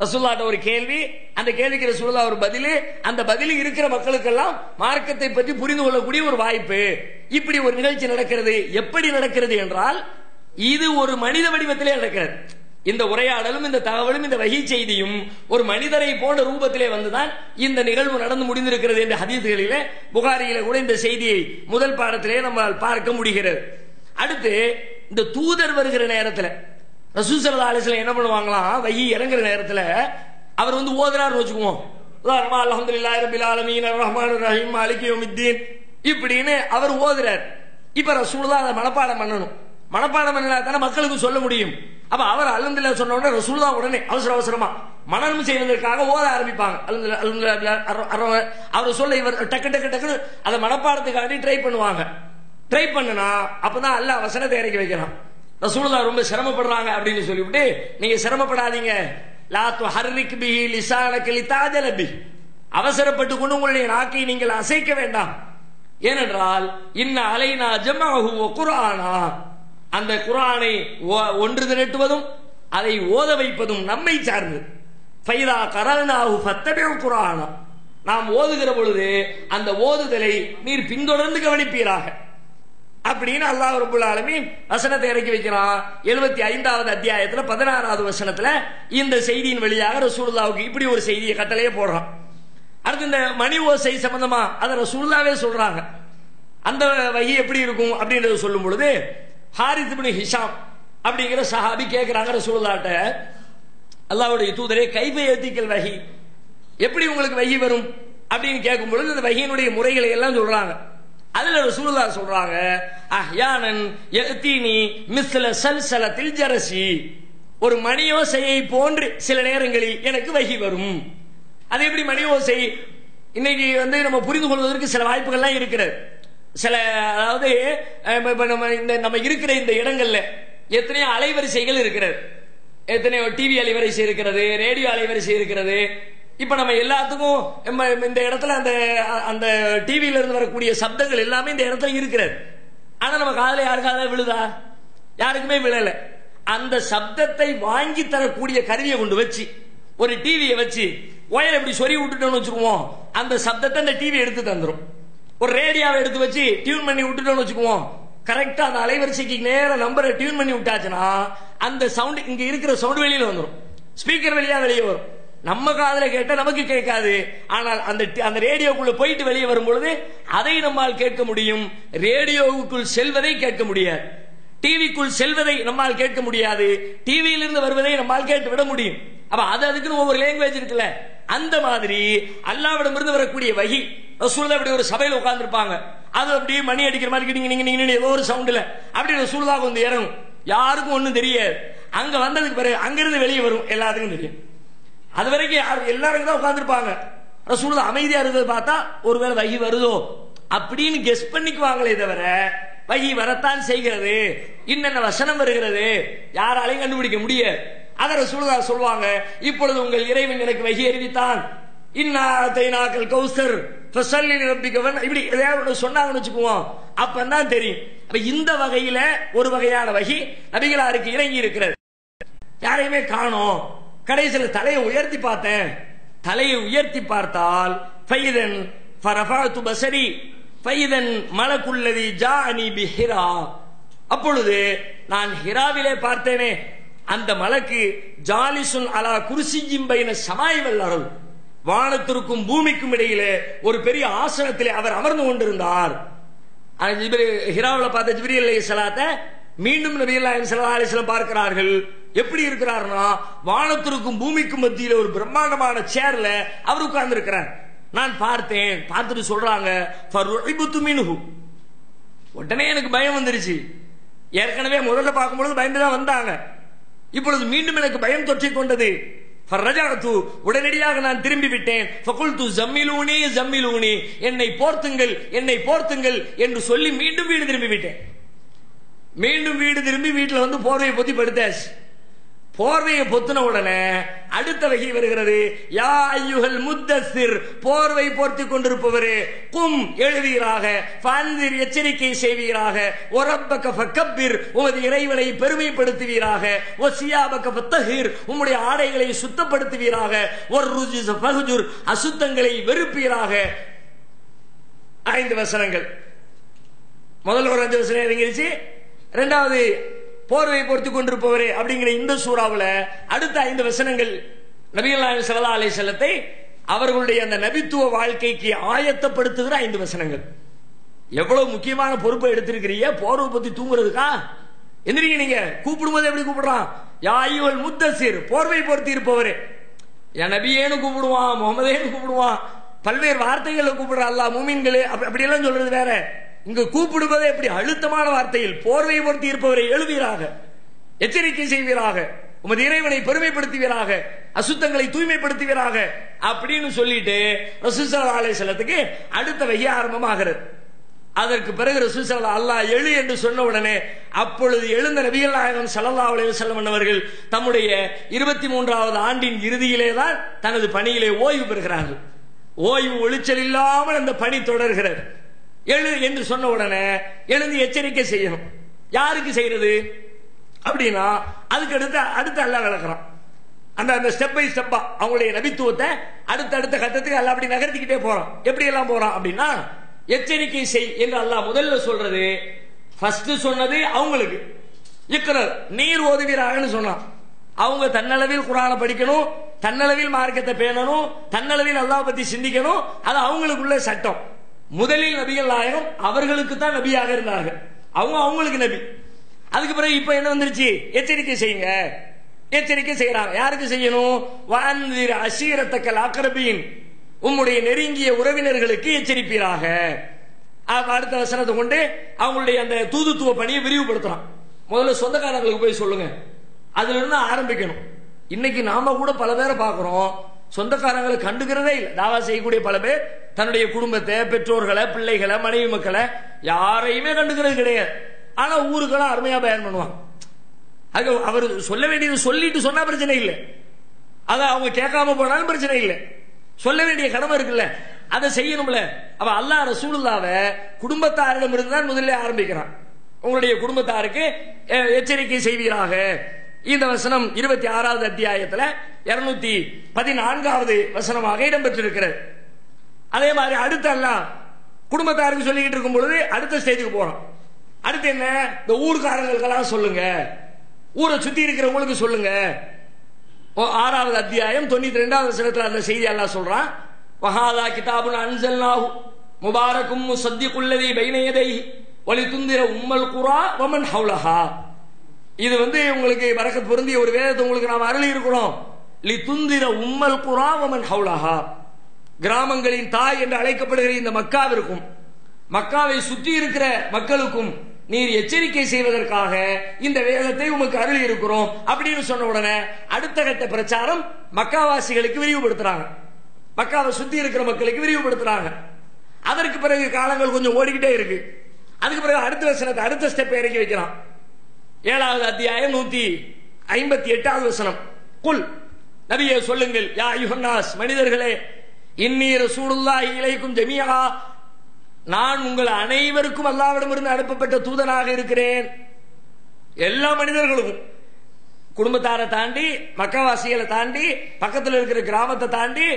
[SPEAKER 2] ரசூலுல்லாஹ்ட்ட ஒரு கேள்வி, அந்த கேள்விக்கு ரசூலுல்லாஹ் ஒரு பதில், அந்த பதில் இருக்கிற மக்களுக்கெல்லாம் மார்க்கத்தை பற்றி புரிந்து கொள்ளக்கூடிய ஒரு வாய்ப்பு. இப்படி ஒரு நிகழ்ச்சி நடக்கிறது. எப்படி நடக்கிறது என்றால், இது ஒரு மனித வடிவத்திலே நடக்கிறது. இந்த உரையாடலும் இந்த தகவலும் இந்த வஹி செய்தியும் ஒரு மனிதரை போன்ற ரூபத்திலே வந்துதான் இந்த நிகழ்வு நடந்து முடிந்திருக்கிறது என்ற ஹதீஸ்களிலே, புகாரியில கூட இந்த செய்தியை முதல் பாடத்திலே நம்மால் பார்க்க முடிகிறது. அடுத்து இந்த தூதர் வருகிற நேரத்தில் ரசூல் ஸல்லல்லாஹு அலைஹி வஸல்லம் என்ன பண்ணுவாங்களாம், வஹி இறங்குற நேரத்தில் அவர் வந்து ஓதுறாருன்னு வச்சுக்குவோம். உதாரணமா அல்ஹம்துலில்லாஹி ரப்பில் ஆலமீன் அர்ரஹ்மானிர் ரஹீம் மாலிகி யௌமித்தீன் இப்படின்னு அவர் ஓதுறார். இப்ப ரசூலுல்லாஹ் அதை மனப்பாடம் பண்ணணும். மனப்பாடம் பண்ணினா தானே மக்களுக்கு சொல்ல முடியும். அப்ப அவர் அல்ஹம்துலில்லாஹ் சொன்ன உடனே ரசூலுல்லாஹ் உடனே அவசர அவசரமா மனனம் செய்வதற்காக ஓத ஆரம்பிப்பாங்க. அவர் சொல்ல இவர் டக்கு டக்கு டக்குன்னு அதை மனப்பாடத்துக்காண்டி ட்ரை பண்ணுவாங்க. ட்ரை பண்ணுனா அப்பதான் அல்லாஹ் வசனத்தை இறக்கி வைக்கிறான். ரசூலுல்லாஹ் ரொம்ப சிரமப்படுறாங்க அப்படின்னு சொல்லிவிட்டு, நீங்க சிரமப்படாதீங்க, லா துஹர்ரிக் பிஹி லிசானக லிதாஜல பிஹி, அவசரப்பட்டு கொண்டு உங்களுடைய நாக்கை நீங்கள் அசைக்க வேண்டாம். ஏனென்றால் இன்ன அலைனா ஜமஅஹு வ குர்ஆனா, அந்த குர்ஆனை ஒன்று திரட்டுவதும் அதை ஓத வைப்பதும் நம்மை சார்ந்து. ஃபைதா கரல்னாஹு ஃபத்தபிஉ குர்ஆனா, நாம் ஓதுகிற பொழுது அந்த ஓதுதலை நீர் பின்தொடர்ந்து கவனிப்பீராக அப்படின்னு அல்லாஹ் ரப்பல் ஆலமீன் வசனத்தை இறக்கி வைக்கிறான். 75வது அத்தியாயத்துல 16வது வசனத்துல இந்த செய்தியின் வழியாக ரசூலுல்லாஹ்வுக்கு இப்படி ஒரு செய்தியை கட்டளையே போடுறான். அடுத்து இந்த மணி ஓசை சம்பந்தமா அதை ரசூலுல்லாஹ்வே சொல்றாங்க. அந்த வஹி எப்படி இருக்கும் அப்படின்றத சொல்லும் பொழுது, ஹாரிஸ் இப்னு ஹிஷாம் அப்படிங்கிற சஹாபி கேட்கிறாங்க ரசூலுல்லாஹ்ட்ட, அல்லாஹ்வுடைய தூதரே கைஃப யதீகல் வஹி, எப்படி உங்களுக்கு வஹி வரும் அப்படின்னு கேட்கும் பொழுது அந்த வஹியினுடைய முறைகளை எல்லாம் சொல்றாங்க. அதுல ரசூலுல்லாஹ் சொல்றாங்க, அஹ்யானன் யஅதீனி மிஸ்ல சல்சலத்தில் ஜரசி, ஒரு மணியோசையை போன்று சில நேரங்களில் எனக்கு வஹி வரும். அது எப்படி மணியோசை? இன்னைக்கு வந்து நம்ம புரிந்து கொள்வதற்கு சில வாய்ப்புகள்லாம் இருக்கிறது. சில அதாவது நம்ம இருக்கிற இந்த இடங்கள்ல எத்தனையோ அலைவரிசைகள் இருக்கிறது, எத்தனையோ டிவி அலைவரிசை இருக்கிறது, ரேடியோ அலைவரிசை இருக்கிறது. இப்ப நம்ம எல்லாத்துக்கும் இந்த இடத்துல அந்த டிவியில இருந்து வரக்கூடிய சப்தங்கள் எல்லாமே இந்த இடத்துல இருக்கிறது. ஆனா நம்ம காதுல யாருக்காவது விழுதா? யாருக்குமே விழல. அந்த சப்தத்தை வாங்கி தரக்கூடிய கருவியை கொண்டு வச்சு, ஒரு டிவியை வச்சு ஒயர் எப்படி சொறி விட்டுட்டோம்னு வச்சுக்குவோம், அந்த சப்தத்தை அந்த டிவி எடுத்து தந்துரும். ஒரு ரேடியோவை எடுத்து வச்சு டியூன் பண்ணி விட்டுட்டோம்னு வச்சுக்குவோம், கரெக்டா அந்த அலைவரிசைக்கு நேர நம்பரை டியூன் பண்ணி விட்டாச்சுன்னா அந்த சவுண்ட் இங்க இருக்கிற சவுண்ட் வெளியில வந்துடும், ஸ்பீக்கர் வழியா வெளியே வரும். நம்ம காதுல கேட்ட நமக்கு கேட்காது, ஆனால் அந்த ரேடியோக்குள்ள போயிட்டு வெளியே வரும் பொழுது அதை நம்மால் கேட்க முடியும். ரேடியோவுக்குள் செல்வதை கேட்க முடியாது, டிவிக்குள் செல்வதை நம்மால் கேட்க முடியாது, டிவியிலிருந்து வருவதை நம்மால் கேட்டு விட முடியும். அப்ப அதுக்குன்னு ஒவ்வொரு லாங்குவேஜ் இருக்குல்ல, அந்த மாதிரி அல்லாஹ்விடமிருந்து வரக்கூடிய வஹி ரசூலுல்லாஹ் அப்படி ஒரு சபையில உட்கார்ந்து இருப்பாங்க, அது அப்படியே மணி அடிக்கிற மாதிரி நீங்க ஏதோ ஒரு சவுண்ட்ல அப்படி ரசூலுல்லாஹ் வந்து இறங்கும். யாருக்கும் ஒண்ணும் தெரியாது. அங்க வந்ததுக்கு பிறகு அங்கிருந்து வெளியே வரும், எல்லாத்துக்கும் தெரியும். அது வரைக்கும் எல்லாரும் தான் உட்கார்ந்துருப்பாங்க. ரசூலுல்லாஹ் அமைதியா இருந்தது பார்த்தா ஒருவேளை வஹி வருதோ அப்படின்னு கெஸ் பண்ணிக்குவாங்களே தவிர வஹி வரத்தான் செய்கிறது, இன்னென்ன வசனம் வருகிறது யாராலையும் கண்டுபிடிக்க முடியாது. அத ரசூலுல்லாஹ் சொல்வாங்க, இப்பொழுது உங்கள் இறைவன் எனக்கு வஹி அறிவித்தான், இன்னா அதைனாக்கல் கௌசர் ஃபஸல்லி லிரப்பிக வன், இப்படி ஏதாவது சொன்னாங்கன்னு வச்சுக்குவோம், அப்பதான் தெரியும். அப்ப இந்த வகையில ஒரு வகையான வஹி நபிகளாருக்கு இறங்கி இருக்கிறது. யாரையுமே காணோம், கடைசியில் தலையை உயர்த்தி பார்த்தேன். தலையை உயர்த்தி பார்த்தால் ஃபைதன் ஃபரஃபஅது பஸரி ஃபைதன் மலக்குல்லதி ஜாஅனி பிஹிரா. அப்பொழுது நான் ஹிராவிலே பார்த்தேனே, அந்த மலக்கு ஜாலிசுன் அலா குர்சியின் பைன ஸமாஇ வல் அர்த், வானத்திற்கும் பூமிக்கும் இடையிலே ஒரு பெரிய ஆசனத்திலே அவர் அமர்ந்து கொண்டிருந்தார். ஹிராவில் பார்த்த ஜிப்ரீல் அலைஹிஸ்ஸலாத்தை மீண்டும் நபிகள் நாயகம் ஸல்லல்லாஹு அலைஹி வஸல்லம் பார்க்கிறார்கள். எப்படி இருக்கிறார்னா, வானத்திற்கும் பூமிக்கும் மத்தியில ஒரு பிரம்மாண்டமான சேர்ல அவர் உட்கார்ந்து இருக்கிறார். நான் பார்த்தேன். பார்த்துட்டு சொல்றாங்க, ஃபருஇபுது மின்ஹு, உடனே எனக்கு பயம் வந்துருச்சு. ஏற்கனவே முதல்ல பார்க்கும்பொழுது பயந்துதான் வந்தாங்க, இப்பொழுது மீண்டும் எனக்கு பயம் தொற்றிக் கொண்டது. ஃபரஜஅது, உடனடியாக நான் திரும்பி விட்டேன். ஃபகுல்து ஜம்மிலூனி ஜம்மிலூனி, என்னை போர்த்துங்கள் என்னை போர்த்துங்கள் என்று சொல்லி மீண்டும் வீடு திரும்பி விட்டேன். மீண்டும் வீடு திரும்பி வீட்டில் வந்து போர்வையை பொத்தி படுத்தாச்சு. போர்வையை பொத்தின உடனே அடுத்த வகை வருகிறது. யா அய்யுஹல் முத்தஸ்ஸிர், போர்வை போர்த்தி கொண்டிருப்பவரே, கும் எழுவீராக, ஃபன்திர் எச்சரிக்கை செய்வீராக, ஒரப்பக ஃபக்கப்பிர், உமது இறைவனை பெருமைப்படுத்துவீராக, ஒசியாபக ஃபத்தஹிர், உம்முடைய ஆடைகளை சுத்தப்படுத்துவீராக, ஒர்ருஜிஸ ஃபஹ்ஜுர், அசுத்தங்களை வெறுப்பீராக. 5 வசனங்கள். முதல்ல ஒரு 5 வசனம் இறங்கிருச்சு. இரண்டாவது போர்வை பொறுத்து கொண்டிருப்பவரே அப்படிங்கிற இந்த சூறாவுல அடுத்த 5 வசனங்கள் நபிகள் நாயகம் ஸல்லல்லாஹு அலைஹி வஸல்லத்தை அவர்களுடைய அந்த நபித்துவ வாழ்க்கைக்கு ஆயத்தப்படுத்துகிற 5 வசனங்கள். எவ்வளவு முக்கியமான பொறுப்பை எடுத்திருக்கிறீங்க, போர்வை பத்தி தூங்குறதுக்கா? எந்திரிங்க, நீங்க கூப்பிடும்போது எப்படி கூப்பிடுறான்? யா அய்யுஹல் முத்தஸ்ஸிர், போர்வை பொருத்தி இருப்பவரே. என் நபியேன்னு கூப்பிடுவான், முகமதேன்னு கூப்பிடுவான், பல்வேறு வார்த்தைகளை கூப்பிடுற அல்லாஹ் மூமின்களே அப்படி எல்லாம் சொல்றது வேற. இங்க கூப்பிடுவதே எப்படி அழுத்தமான வார்த்தையில், போர்வை பொருத்தி இருப்பவரை எழுவீராக, எச்சரிக்கை செய்வீராக, உமது இறைவனை பெருமைப்படுத்துவீராக, அசுத்தங்களை தூய்மைப்படுத்துவீராக அப்படின்னு சொல்லிட்டு ரசூல் ஸல்லல்லாஹு அலைஹி வஸல்லத்துக்கு அடுத்த வகை ஆரம்பமாகிறது. அதற்கு பிறகு ரசூல் ஸல்லல்லாஹு அல்லாஹ் எழு என்று சொன்ன உடனே அப்பொழுது எழுந்த நபிகள் நாயகம் ஸல்லல்லாஹு அலைஹி வஸல்லம் அவர்கள் தம்முடைய 23வது ஆண்டின் இறுதியிலே தான் தனது பணியிலே ஓய்வு பெறுகிறார்கள். ஓய்வு ஒளிச்சல் இல்லாமல் அந்த பணி தொடர்கிறது. எழு என்று சொன்ன உடனே எழுந்து எச்சரிக்கை செய்யணும். யாருக்கு செய்யறது அப்படின்னா, அதுக்கு அடுத்து அல்லாஹ் விளக்குறான். அந்த ஸ்டெப் பை ஸ்டெப்பா அவங்களுடைய நபித்துவத்தை அடுத்த கட்டத்துக்கு அல்லாஹ் அப்படி நகர்த்திக்கிட்டே போறான். எப்படி எல்லாம் போறான் அப்படின்னா, எச்சரிக்கை செய் என்று அல்லாஹ் முதல்ல சொல்றது. ஃபர்ஸ்ட் சொன்னது அவங்களுக்கு இக்ரர், நீர் ஓதுவீராகன்னு சொன்னான். அவங்க தன்னளவில் குர்ஆனை படிக்கணும், தன்னளவில் மார்க்கத்தை பேணணும், தன்னளவில் அல்லாஹ் பத்தி சிந்திக்கணும். அது அவங்களுக்குள்ள சட்டம். முதலில் நபிகள் நாயகம் அவர்களுக்கு தான் நபியாக இருந்தார்கள், அவங்களுக்கு நபி. அதுக்கு பிறகு இப்ப என்ன வந்துருச்சு? எச்சரிக்கை செய்யுங்க. எச்சரிக்கை செய்யறாங்க. யாருக்கு செய்யணும்? வஅன்திர் அஷீரத்தக்கல் அக்ரபீன், உம்முடைய நெருங்கிய உறவினர்களுக்கு எச்சரிப்பீராக. அடுத்த வசனத்தை கொண்டு அவங்களுடைய அந்த தூதுத்துவ பணியை விரிவுபடுத்துறான். முதல்ல சொந்தக்காரங்களுக்கு போய் சொல்லுங்க, அதுல இருந்து ஆரம்பிக்கணும். இன்னைக்கு நாம கூட பல பேரை பார்க்கிறோம், சொந்தக்காரங்களை கண்டுக்கிறதே இல்லை. தாவா செய்யக்கூடிய பல பேர் தன்னுடைய குடும்பத்தை, பெற்றோர்களை, பிள்ளைகளை, மனைவி மக்களை யாரையுமே கண்டுக்கிறது கிடையாது. ஆனா ஊருக்கெல்லாம் அருமையா பயன் பண்ணுவாங்க. அது அவர் சொல்ல வேண்டியது சொல்லிட்டு சொன்னா பிரச்சனை இல்லை, அதை அவங்க கேட்காம போனாலும் பிரச்சனை இல்லை. சொல்ல வேண்டிய கடமை இருக்குல்ல, அதை செய்யணும்ல. அவ அல்லாஹ் ரசூலுல்லாவை குடும்பத்தாரிடம் இருந்து தான் முதல்ல ஆரம்பிக்கிறான். உங்களுடைய குடும்பத்தாருக்கு எச்சரிக்கை செய்வீராக. இந்த வசனம் 26வது அத்தியாயத்தில் 214வது வசனமாக இடம்பெற்றிருக்கிறது. அதே மாதிரி அடுத்து அல்லாஹ் குடும்பத்தாருக்கு சொல்லிக்கிட்டு இருக்கும் பொழுது அடுத்த ஸ்டேஜுக்கு போறோம். அடுத்து என்ன? இந்த ஊர்காரங்களுக்கெல்லாம் சொல்லுங்க, ஊரை சுத்தி இருக்கிறவங்களுக்கு சொல்லுங்க. 6வது அத்தியாயம் 92வது வசனத்தில் அந்த செய்தி அல்லாஹ் சொல்றான். வஹாதா கிதாபுன் அன்ஸல்னாஹு முபாரக்கும் முஸத்திகுல் லதீ பைன யதைஹி வலிதுந்திர உம்மல் குரா வமன் ஹவுலஹா. இது உங்களுக்கு பரக்கத் பொருந்திய ஒரு வேதத்தை உங்களுக்கு நாம் அருளி இருக்கிறோம். லிதுந்திர உம்மல் குரா வமன் ஹவுலஹா, கிராமங்களின் தாய் என்று அழைக்கப்படுகிற இந்த மக்காவிற்கும் மக்காவை சுற்றி இருக்கிற மக்களுக்கும் நீர் எச்சரிக்கை செய்வதற்காக இந்த வேதத்தை உமக்கு அருளி இருக்கிறோம் அப்படின்னு சொன்ன உடனே அடுத்த கட்ட பிரச்சாரம் மக்காவாசிகளுக்கு விரிவுபடுத்துறாங்க, மக்காவை சுத்தி இருக்கிற மக்களுக்கு விரிவுபடுத்துறாங்க. அதற்கு பிறகு காலங்கள் கொஞ்சம் ஓடிக்கிட்டே இருக்கு. அதுக்கு பிறகு அடுத்த வசனத்தை அடுத்த ஸ்டெப் இறக்கி வைக்கிறான். 7வது அத்தியாயம் 158வது வசனம். குல், நபியே சொல்லுங்கள், யா அய்யுஹன்னாஸ், மனிதர்களே, இன்னீ ரசூலுல்லாஹி இலைக்கும் ஜமீஆ, நான் உங்கள் அனைவருக்கும் அல்லாஹ்விடமிருந்து அனுப்பப்பட்ட தூதனாக இருக்கிறேன். எல்லா மனிதர்களுக்கும் குடும்பத்தாரை தாண்டி, மக்கவாசிகளை தாண்டி, பக்கத்தில் இருக்கிற கிராமத்தை தாண்டி,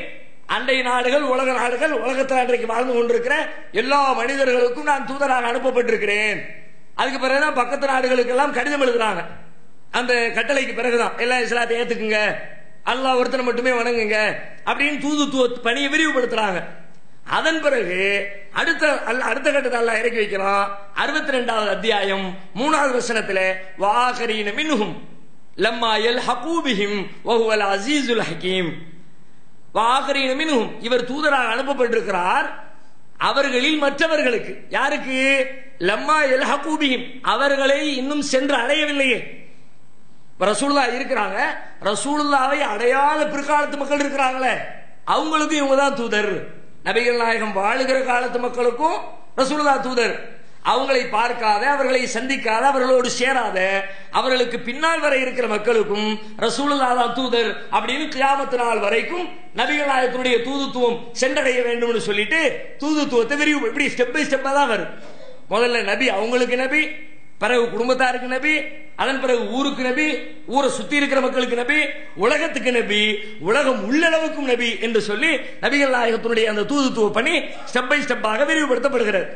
[SPEAKER 2] அண்டை நாடுகள், உலக நாடுகள், உலகத்தில் அன்றைக்கு வாழ்ந்து கொண்டிருக்கிற எல்லா மனிதர்களுக்கும் நான் தூதராக அனுப்பப்பட்டிருக்கிறேன். அதுக்கு பிறகுதான் பக்கத்து நாடுகளுக்கு எல்லாம் கடிதம் எழுதுறாங்க. அந்த கட்டளைக்கு பிறகுதான் எல்லாம் இஸ்லாத்தை ஏத்துக்குங்க, அல்லாஹ் ஒருத்தனை மட்டுமே வணங்குங்க அப்படின்னு தூதுத்துவ பணியை விரிவுபடுத்துறாங்க. அதன் பிறகு அடுத்த கட்டத்தை அல்லாஹ் இறக்கி வைக்கிறான். 62வது அத்தியாயம் 3வது வசனத்துல வாகரீன மின்ஹும் லம்மா யல்ஹகு பிஹிம் வஹுவல் அஸீஸுல் ஹகீம். வாகரீன மின்ஹும், இவர் தூதராக அனுப்பப்பட்டிருக்கிறார் அவர்களில் மற்றவர்களுக்கு. யாருக்கு? லம்மா யல்ஹகு பிஹிம், அவர்களை இன்னும் சென்று அடையவில்லையே. ரசூலுல்லாஹ் இருக்கிறாங்க, ரசூலுல்லாஹ்வை அடையாத பிற்காலத்து மக்கள் இருக்கிறாங்களே, அவங்களுக்கும் இவங்க தான் தூதர். நபிகள் நாயகம் வாழுகிற காலத்து மக்களுக்கும் ரசூலுல்லாஹ் தூதர். அவங்களை பார்க்காத, அவர்களை சந்திக்காத, அவர்களோடு சேராத, அவர்களுக்கு பின்னால் வரை இருக்கிற மக்களுக்கும் ரசூலுல்லாஹ் தான் தூதர் அப்படின்னு கியாமத் நாள் வரைக்கும் நபிகள் நாயகத்துடைய தூதுத்துவம் சென்றடைய வேண்டும் சொல்லிட்டு தூதுத்துவத்தை விரிவு இப்படி ஸ்டெப் பை ஸ்டெப்பா தான் வரும். முதல்ல நபி அவங்களுக்கு நபி, பிறகு குடும்பத்தாருக்கு நபி, அதன் பிறகு ஊருக்கு நபி, ஊரை சுத்தி இருக்கிற மக்களுக்கு நபி, உலகத்துக்கு நபி, உலகம் உள்ளளவுக்கும் நபி என்று சொல்லி நபிகள் நாயகத்தினுடைய அந்த தூதுத்துவ பணி ஸ்டெப் பை ஸ்டெப்பாக விரிவுபடுத்தப்படுகிறது.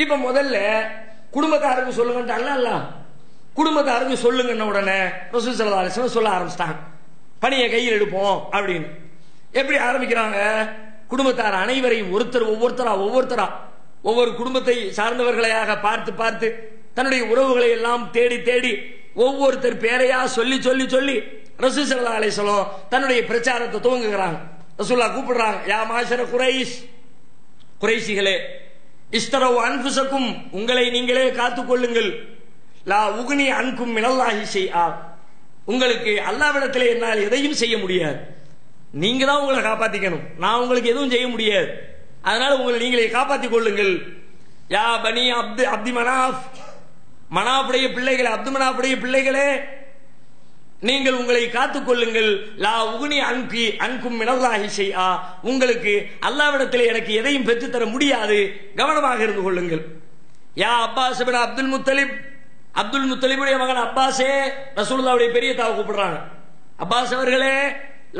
[SPEAKER 2] இப்ப முதல்ல குடும்பத்தாருக்கு சொல்லுங்க, அல்ல குடும்பத்தாருக்கு சொல்லுங்க உடனே ரசூல் ஸல்லல்லாஹு அலைஹி வஸல்லம் சொல்ல ஆரம்பிச்சிட்டாங்க, பணியை கையில் எடுப்போம் அப்படின்னு. எப்படி ஆரம்பிக்கிறாங்க? குடும்பத்தார் அனைவரையும் ஒவ்வொருத்தரா ஒவ்வொரு குடும்பத்தை சார்ந்தவர்களையாக பார்த்து பார்த்து தன்னுடைய உறவுகளை எல்லாம் தேடி தேடி ஒவ்வொருத்தர் பேரையா சொல்லி சொல்லி சொல்லி ரசூல் ஸல்லல்லாஹு அலைஹி வஸல்லம் தன்னுடைய பிரச்சாரத்தை துவங்குகிறாங்க. ரசூலுல்லாஹ் கூப்பிடுறாங்க, யா மாஷர குரைஷ், குரைஷிகளே, இஸ்தரவு அன்ஃபுஸக்கும், உங்களை நீங்களே காத்துக் கொள்ளுங்கள், லா உக்னி அன்கும் மினல்லாஹி ஷைஆ, உங்களுக்கு அல்லாஹ்விடத்திலே என்னால் எதையும் செய்ய முடியாது, நீங்க தான் உங்களை காப்பாத்திக்கணும், நான் உங்களுக்கு எதுவும் செய்ய முடியாது, அதனால உங்களை நீங்களே காப்பாற்றிக் கொள்ளுங்கள். யா பனி அப்தி மனாஃப், மனாஃபுடைய பிள்ளைகளே, அப்து மனாஃபுடைய பிள்ளைகளே, நீங்கள் உங்களை காத்துக் கொள்ளுங்கள், லா உக்னி அன்கும் மினல்லாஹி ஷைஆ, உங்களுக்கு அல்லாஹ்விடத்திலே எனக்கு எதையும் பெற்றுத்தர முடியாது, கவனமாக இருந்து கொள்ளுங்கள். யா அப்பாஸ் இப்னு அப்துல் முத்தலிப், அப்துல் முத்தலிபுடைய மகன் அப்பாஸே, ரசூலுல்லாஹ்வுடைய பெரிய தாவை கூப்பிடுறாங்க, அப்பாஸ் அவர்களே,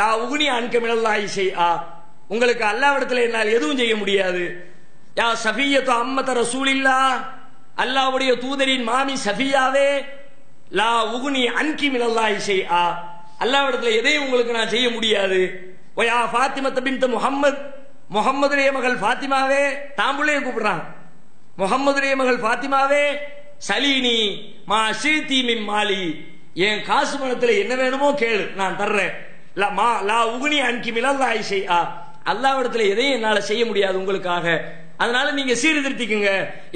[SPEAKER 2] லா உக்னி அன்கும் மினல்லாஹி ஷைஆ, உங்களுக்கு அல்லாஹ்விடத்திலே என்னால் எதுவும் செய்ய முடியாது. யா சஃபிய்யத்து அம்மத ரசூலில்லாஹ், அல்லாஹ்வுடைய தூதரின் மாமி சஃபியாவே, லா உக்னி அன்கி மினல்லாஹி ஷைஆ, அல்லாஹ்விடத்தில் எதையும் உங்களுக்கு நான் செய்ய முடியாது. வயா ஃபாத்திமா பின்த் முஹம்மத், முஹம்மதுடைய மகள் ஃபாத்திமாவே, தாம்புள்ளைய கூப்பிடுறாங்க, முஹம்மதுடைய மகள் ஃபாத்திமாவே, சலீனி மா ஷீதி மின் மாலி, என் காசு பணத்தில் என்ன வேணுமோ கேளு நான் தர்றேன். லா உக்னி அன்கி மினல்லாஹி ஷைஆ, அல்லாஹ்விடத்தில் எதையும் என்னால செய்ய முடியாது உங்களுக்காக, அதனால நீங்க சீர்திருத்திக்குங்க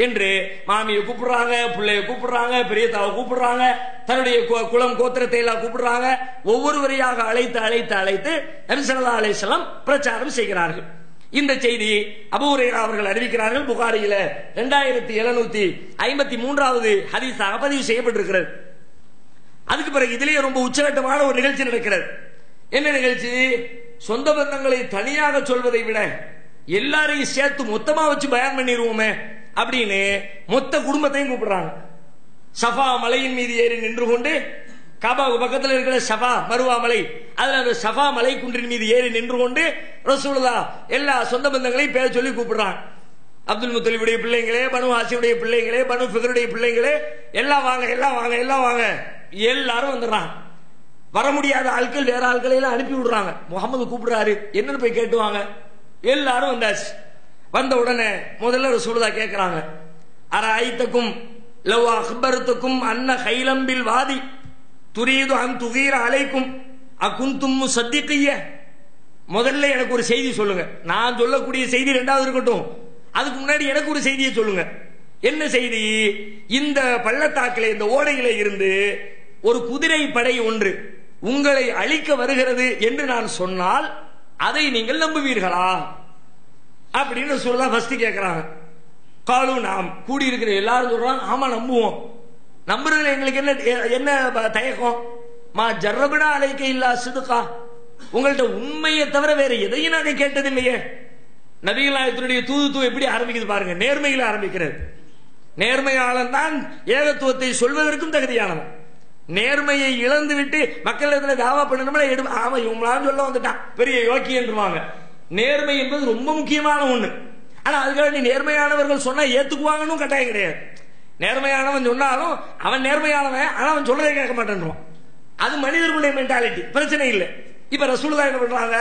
[SPEAKER 2] என்று மாமியை கூப்பிடுறாங்க, பிள்ளைய கூப்பிடுறாங்க, பெரியதாவை கூப்பிடுறாங்க, தன்னுடைய குலம் கோத்திரத்தை எல்லாம் கூப்பிடுறாங்க, ஒவ்வொருவரையாக அழைத்து அழைத்து அழைத்து நபி ஸல்லல்லாஹு அலைஹி வஸல்லம் பிரச்சாரம் செய்கிறார்கள். இந்த செய்தி அபூ ஹுரைரா அவர்கள் அறிவிக்கிறார்கள். புகாரியில 2753வது ஹதீஸாக பதிவு செய்யப்பட்டிருக்கிறது. அதுக்கு பிறகு இதிலேயே ரொம்ப உச்சகட்டமான ஒரு நிகழ்ச்சி நடக்கிறது. என்ன நிகழ்ச்சி? சொந்த பந்தங்களை தனியாக சொல்வதை விட எல்லாரையும் சேர்த்து மொத்தமா வச்சு பயான் பண்ணிடுவோமே அப்படின்னு மொத்த குடும்பத்தையும் கூப்பிடுறாங்க. சஃபா மலையின் மீது ஏறி நின்று கொண்டு, காபாவுக்கு பக்கத்தில் இருக்கிற சஃபா மருவா மலை, அதுல அந்த சஃபா மலை குன்றின் மீது ஏறி நின்று கொண்டு ரசூலுல்லாஹ் எல்லா சொந்த பந்தங்களையும் பேர் சொல்லி கூப்பிடுறாங்க. அப்துல் முத்தலிபுடைய பிள்ளைங்களே, பனு ஹாசிமுடைய பிள்ளைங்களே, பனு ஃபிக்ருடைய பிள்ளைங்களே, எல்லாம் வாங்க எல்லாம் வாங்க எல்லாம் வாங்க, எல்லாரும் வந்துடுறாங்க. வர முடியாத ஆட்கள் வேற ஆட்களை எல்லாம் அனுப்பி விடுறாங்க. முகமது கூப்பிடுறாரு, என்னன்னு போய் கேட்டுவாங்க. எல்லாரும் வந்தாச்சு. வந்த உடனே முதல்ல ரசூலுல்லாஹ் கேட்கிறாங்க, அரஐத்தக்கும் லவ் அக்பர்துக்கும் அன்ன கைலம்பில் வாதி துரீது அன் துகீர அலைக்கும் அகுந்தும் முஸத்திகிய, முதல்ல எனக்கு ஒரு செய்தி சொல்லுங்க, நான் சொல்லக்கூடிய செய்தி ரெண்டாவது இருக்கட்டும், அதுக்கு முன்னாடி எனக்கு ஒரு செய்தியை சொல்லுங்க. என்ன செய்தி? இந்த பள்ளத்தாக்கிலே, இந்த ஓடையிலே இருந்து ஒரு குதிரை படை ஒன்று உங்களை அழிக்க வருகிறது என்று நான் சொன்னால் அதை நீங்கள் நம்புவீர்களா அப்படின்னு சொல்ல ஃபர்ஸ்ட் கேட்கிறாங்க. காலு நாம், கூடியிருக்கிற எல்லாரும் சொல்றாங்க, ஆமா நம்புவோம். நம்புறதுல எங்களுக்கு என்ன தயக்கம்? மா ஜர்ரபுனா அலைக்க இல்லா சிதுகா, உங்கள்ட்ட உண்மையை தவிர வேற எதையும் நாங்கள் கேட்டது இல்லையே. நபிகள் நாயகத்தினுடைய தூதுத்துவம் எப்படி ஆரம்பிக்குது பாருங்க, நேர்மையில் ஆரம்பிக்கிறது. நேர்மையாளன் தான் ஏகத்துவத்தை சொல்வதற்கும் தகுதியானவன். நேர்மையை இழந்து விட்டு மக்களிடத்துல தாவா பண்ணணும்னா ஆமா இவங்களாம் சொல்ல வந்துட்டான் பெரிய யோக்கியன்றுவாங்க. நேர்மை என்பது ரொம்ப முக்கியமான ஒண்ணு. ஆனா அதுக்காக நீ நேர்மையானவர்கள் சொன்னா ஏத்துக்குவாங்கன்னு கட்டாயம் கிடையாது. நேர்மையானவன் சொன்னாலும் அவன் நேர்மையானவன், ஆனா அவன் சொல்றதை கேட்க மாட்டேன்றான். அது மனிதர்களுடைய மென்டாலிட்டி, பிரச்சனை இல்லை. இப்ப ரசூலுல்லாஹ் என்ன பண்றாங்க,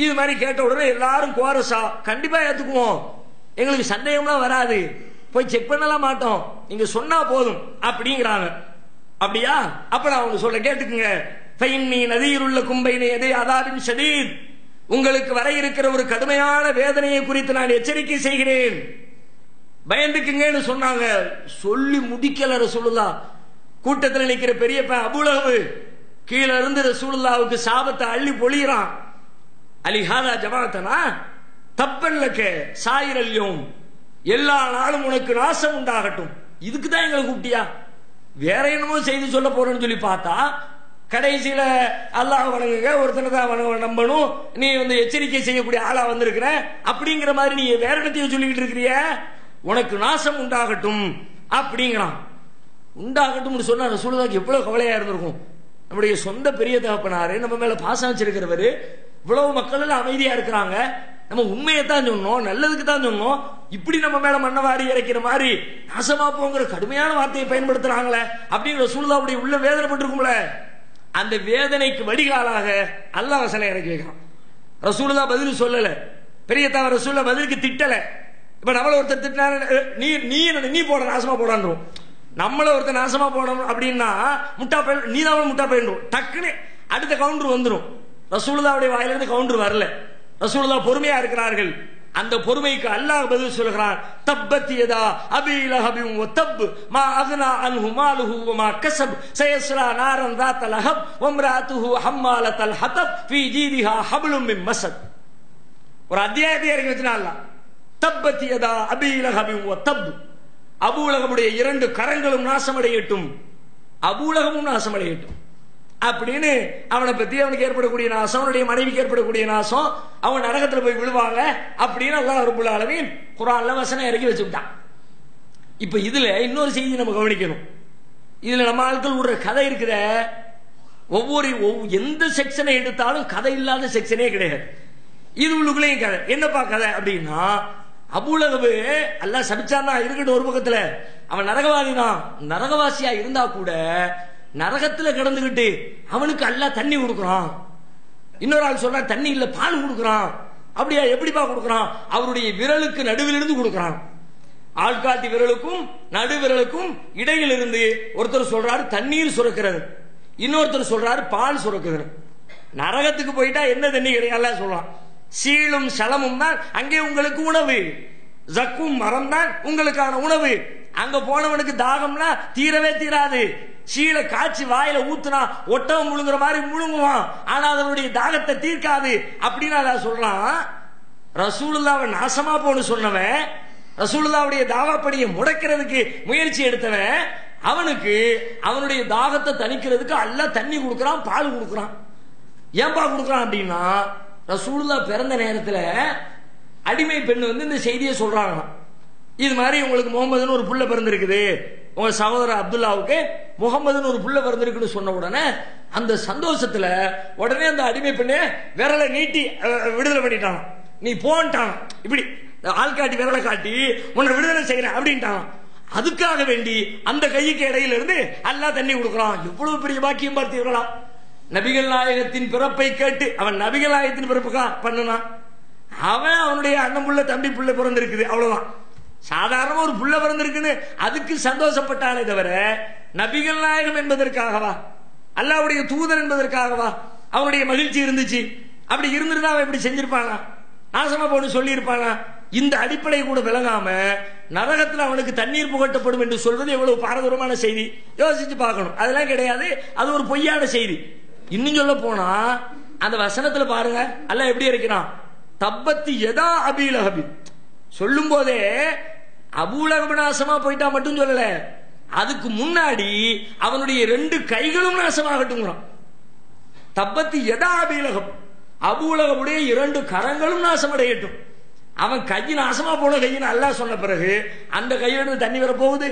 [SPEAKER 2] இது மாதிரி கேட்ட உடனே எல்லாரும் கோரஸா கண்டிப்பா ஏத்துக்குவோம், எங்களுக்கு சந்தேகம்லாம் வராது, போய் செக் பண்ணலாம் மாட்டோம், நீங்க சொன்னா போதும் அப்படிங்கிறாங்க. அப்படியா? அப்ப நான் அவங்க சொல்ல கேட்டுக்குங்க. ஃபைன்னி நதீருல்லக்கும் பைன யதை அதாபின் ஷதீத், உங்களுக்கு வர இருக்கிற ஒரு கடுமையான வேதனையை குறித்து நான் எச்சரிக்கை செய்கிறேன், பயந்துக்குங்கன்னு சொன்னாங்க. சொல்லி முடிக்கல ரசூலுல்லாஹ். கூட்டத்தில் நிற்கிற பெரிய அபூலஹப் கீழே இருந்து ரசூலுல்லாஹ்வுக்கு சாபத்தை அள்ளி பொழியறான். அலிஹாதா ஜமாஅத்தனா தப்பல்லக சாயிரல்யும், எல்லா நாளும் உனக்கு நாசம் உண்டாகட்டும். இதுக்கு தான் எங்களை கூப்பிட்டியா? வேற என்னமோ செய்தி சொல்ல போறேன்னு சொல்லி பார்த்தா கடைசியில அல்லாஹ் வணங்குங்க, ஒருத்தனை தான் நம்பணும், நீ எச்சரிக்கை செய்யக்கூடிய ஆளா வந்திருக்கிற அப்படிங்கிற மாதிரி நீ வேற இடத்தையும் சொல்லிக்கிட்டு இருக்கிறிய, உனக்கு நாசம் உண்டாகட்டும் அப்படிங்கிறான். உண்டாகட்டும் சொன்னா ரசூலுல்லாஹ்க்கு எவ்வளவு கவலையா இருந்திருக்கும். நம்முடைய சொந்த பெரிய தகப்பனாரு நம்ம மேல பாசம் வச்சிருக்கிறவரு, இவ்வளவு மக்கள் எல்லாம் அமைதியா இருக்கிறாங்க, நம்ம உண்மையைத்தான் சொன்னோம், நல்லதுக்கு தான் சொன்னோம், இப்படி நம்ம மேல மண்ணவாரி இறைக்கிற மாதிரி நாசமா போங்கிற கடுமையான வார்த்தையை பயன்படுத்துறாங்களே அப்படிங்கிற ரசூலுல்லாஹ்வுடைய உள்ள வேதனைப்பட்டிருக்கும்ல. அந்த வேதனைக்கு வடிகாலாக அல்லாஹ் வசனம் இறக்கி வைக்கிறான். ரசூலுல்லாஹ் பதில் சொல்லல, பெரிய தவறு ரசூலுல்லாஹ் பதிலுக்கு திட்டல. இப்ப நம்மள ஒருத்தர் திட்டினாரு, நீ போட நாசமா போடான்றோம். நம்மள ஒருத்தர் நாசமா போடணும் அப்படின்னா முட்டா பையன் நீ தான் முட்டா பையன், டக்குன்னு அடுத்த கவுண்டர் வந்துடும். ரசூலுல்லாஹ்வுடைய வாயிலிருந்து கவுண்டர் வரல. ரசூலுல்லாஹ் பொறுமையா இருக்கிறார்கள். அந்த பொறுமைக்கு அல்லாஹ் பதில் சொல்கிறான். தப்பத் யதா அபீ லஹபின் வ தப் மா அக்னா அன்ஹு மாலுஹு வ மா கஸப் சயஸ்லா நாரன் ذات லஹப் வ இம்ராத்துஹு ஹம்மாலத்தல் ஹதப் ஃபீ ஜீதிஹா ஹப்லும் மின் மஸத். ஒரு அத்தியாயத்தை இறக்கி வச்சான் அல்லாஹ். தப்பத் யதா அபீ லஹபின் வ தப், அபூலகமுடைய இரண்டு கரங்களும் நாசமடையட்டும், அபூலகமும் நாசமடையட்டும் அப்படின்னு அவனை பத்தி அவனுக்கு ஏற்படக்கூடிய நாசம், அவனுடைய மனைவிக்கு ஏற்படக்கூடிய நாசம், அவன் நரகத்தில் போய் விழுவாங்க அப்படின்னு அல்லாஹ் ரப்பல் ஆலமீன் குர்ஆன்ல வசனம் இறக்கி வச்சுட்டான். இப்ப இதுல இன்னொரு செய்தி நம்ம கவனிக்கணும். இதுல நம்ம ஆட்கள் விடுற கதை இருக்குத, ஒவ்வொரு எந்த செக்ஷனை எடுத்தாலும் கதை இல்லாத செக்ஷனே கிடையாது. இது உள்ளுக்குள்ளேயும் கதை. என்னப்பா கதை அப்படின்னா, அபூலஹப் அல்லாஹ் சபிச்சான் தான் இருக்கட்டும், ஒரு பக்கத்துல அவன் நரகவாதி தான், நரகவாசியா இருந்தா கூட நரகத்துல கிடந்துகிட்டு அவனுக்கு அல்லாஹ் தண்ணி கொடுக்குறான். இன்னொரு ஆள் சொல்ற தண்ணி இல்ல பால் கொடுக்குறான். அப்படியா? எப்படிப்பா கொடுக்குறான்? அவருடைய விரலுக்கு நடுவில் இருந்து கொடுக்குறான். ஆள்காட்டி விரலுக்கும் நடு விரலுக்கும் இடையில் இருந்து ஒருத்தர் சொல்றாரு தண்ணீர் சுரக்கிறது, இன்னொருத்தர் சொல்றாரு பால் சுரக்குது. நரகத்துக்கு போயிட்டா என்ன தண்ணி கிடையாது சொல்றான். சீலும் சலமும் தான் அங்கே உங்களுக்கு உணவு, ஜக்கும் மரம் தான் உங்களுக்கான உணவு. அங்க போனவனுக்கு தாகம்னா தீரவே தீராது. சீலை காய்ச்சி வாயில ஊத்துனா ஒட்டகம் முழுங்குற மாதிரி முழுங்குவான், ஆனா அதனுடைய தாகத்தை தீர்க்காது அப்படின்னு அல்லாஹ் சொல்றான். ரசூலுல்லாஹ்வை நாசமா போன்னு சொன்னவன், ரசூலுல்லாஹ்வுடைய தாவாப்படியை முடக்கிறதுக்கு முயற்சி எடுத்தவன், அவனுக்கு அவனுடைய தாகத்தை தணிக்கிறதுக்கு அல்லாஹ் தண்ணி கொடுக்கறான், பால் கொடுக்கறான். ஏன்பா கொடுக்கறான் அப்படின்னா, ரசூலுல்லாஹ் பிறந்த நேரத்துல அடிமை பெண் இந்த செய்தியை சொல்றாங்க. இது மாதிரி உங்களுக்கு முகமதுன்னு ஒரு புள்ள பிறந்திருக்குது, உங்க சகோதரர் அப்துல்லாவுக்கு முகமதுன்னு ஒரு புள்ள பிறந்திருக்குன்னு சொன்ன உடனே அந்த சந்தோஷத்துல உடனே அந்த அடிமை பெண்ணே விரலை நீட்டி விடுதலை பண்ணிட்டான். நீ போன்ட்டான், இப்படி ஆள்காட்டி விரலை காட்டி உன்னை விடுதலை செய்யறேன் அப்படின்ட்டான். அதுக்காக வேண்டி அந்த கைக்கு இடையில இருந்து அல்லாஹ் தண்ணி கொடுக்கறான். எவ்வளவு பெரிய பாக்கியம் பார்த்தீர்களா? நபிகள் நாயகத்தின் பிறப்பை கேட்டு அவன் நபிகள் நாயகத்தின் பிறப்புக்கா பண்ணனா, அவன் அவனுடைய அண்ணன் புள்ள தம்பி புள்ள பிறந்திருக்குது, அவ்வளவுதான். சாதாரண ஒரு புள்ள பிறந்திருக்குன்னு அதுக்கு சந்தோஷப்பட்டானே தவிர நபிகள் நாயகம் என்பதற்காகவா, அல்லாஹ்வுடைய தூதர் என்பதற்காகவா அவனுடைய மகிழ்ச்சி இருந்துச்சு? அப்படி இருந்திருந்தா அவன் எப்படி செஞ்சிருப்பானா? நாசமா போன்னு சொல்லி இருப்பானா? இந்த அடிப்படை கூட விளங்காம நரகத்தில் அவனுக்கு தண்ணீர் புகட்டப்படும் என்று சொல்வது எவ்வளவு பாரதூரமான செய்தி, யோசிச்சு பார்க்கணும். அதெல்லாம் கிடையாது, அது ஒரு பொய்யான செய்தி. இன்னும் சொல்ல போனா அந்த வசனத்துல பாருங்க அல்லாஹ் எப்படி இருக்கிறான். தப்பத்தி யதா அபீ லஹப் சொல்லும் போதே அபூலஹப் நாசமா போயிட்டா மட்டும் சொல்லல, அதுக்கு முன்னாடி அவனுடைய ரெண்டு கைகளும் நாசமாகட்டும். தப்பத்தி யதா அபீ லஹப், அபூலஹபுடைய இரண்டு கரங்களும் நாசமடையட்டும். அவன் கை நாசமா போன கையின்னு அல்லாஹ் சொன்ன பிறகு அந்த கையிலிருந்து தண்ணி வர போகுது?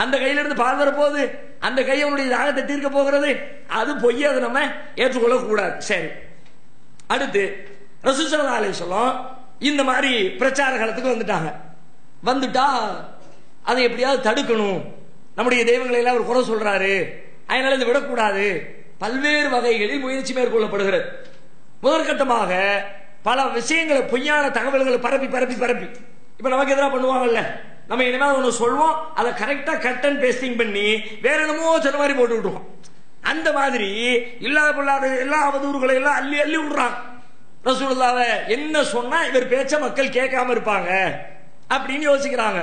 [SPEAKER 2] அந்த கையில இருந்து பால் வரப்போகுது, அந்த கை அவனுடைய தாகத்தை தீர்க்க போகிறது, அது பொய், அதை நம்ம ஏற்றுக்கொள்ள கூடாது. சரி, அடுத்து ரசூல் ஸல்லல்லாஹு அலைஹி வஸல்லம் இந்த மாதிரி பிரச்சார காலத்துக்கு வந்துட்டா அதை எப்படியாவது தடுக்கணும், நம்முடைய தெய்வங்களை எல்லாம் ஒரு குறை சொல்றாரு, அதனால இதை விடக்கூடாது, பல்வேறு வகைகளில் முயற்சி மேற்கொள்ளப்படுகிறது. முதற்கட்டமாக பல விஷயங்களை, பொய்யான தகவல்களை பரப்பி பரப்பி பரப்பி இப்ப நமக்கு எதிராக பண்ணுவாங்கல்ல, நம்ம இனிமே ஒண்ணு சொல்வோம், அதை கரெக்டா கட் அண்ட் பேஸ்டிங் பண்ணி வேற என்னமோ சொன்ன மாதிரி போட்டு விட்டுருவோம். அந்த மாதிரி இல்லாத பொல்லாத எல்லா அவதூறுகளை எல்லாம் அள்ளி அள்ளி விடுறாங்க. ரசூலுல்லாஹ்வை என்ன சொன்னா இவர் பேச்ச மக்கள் கேட்காம இருப்பாங்க அப்படின்னு யோசிக்கிறாங்க.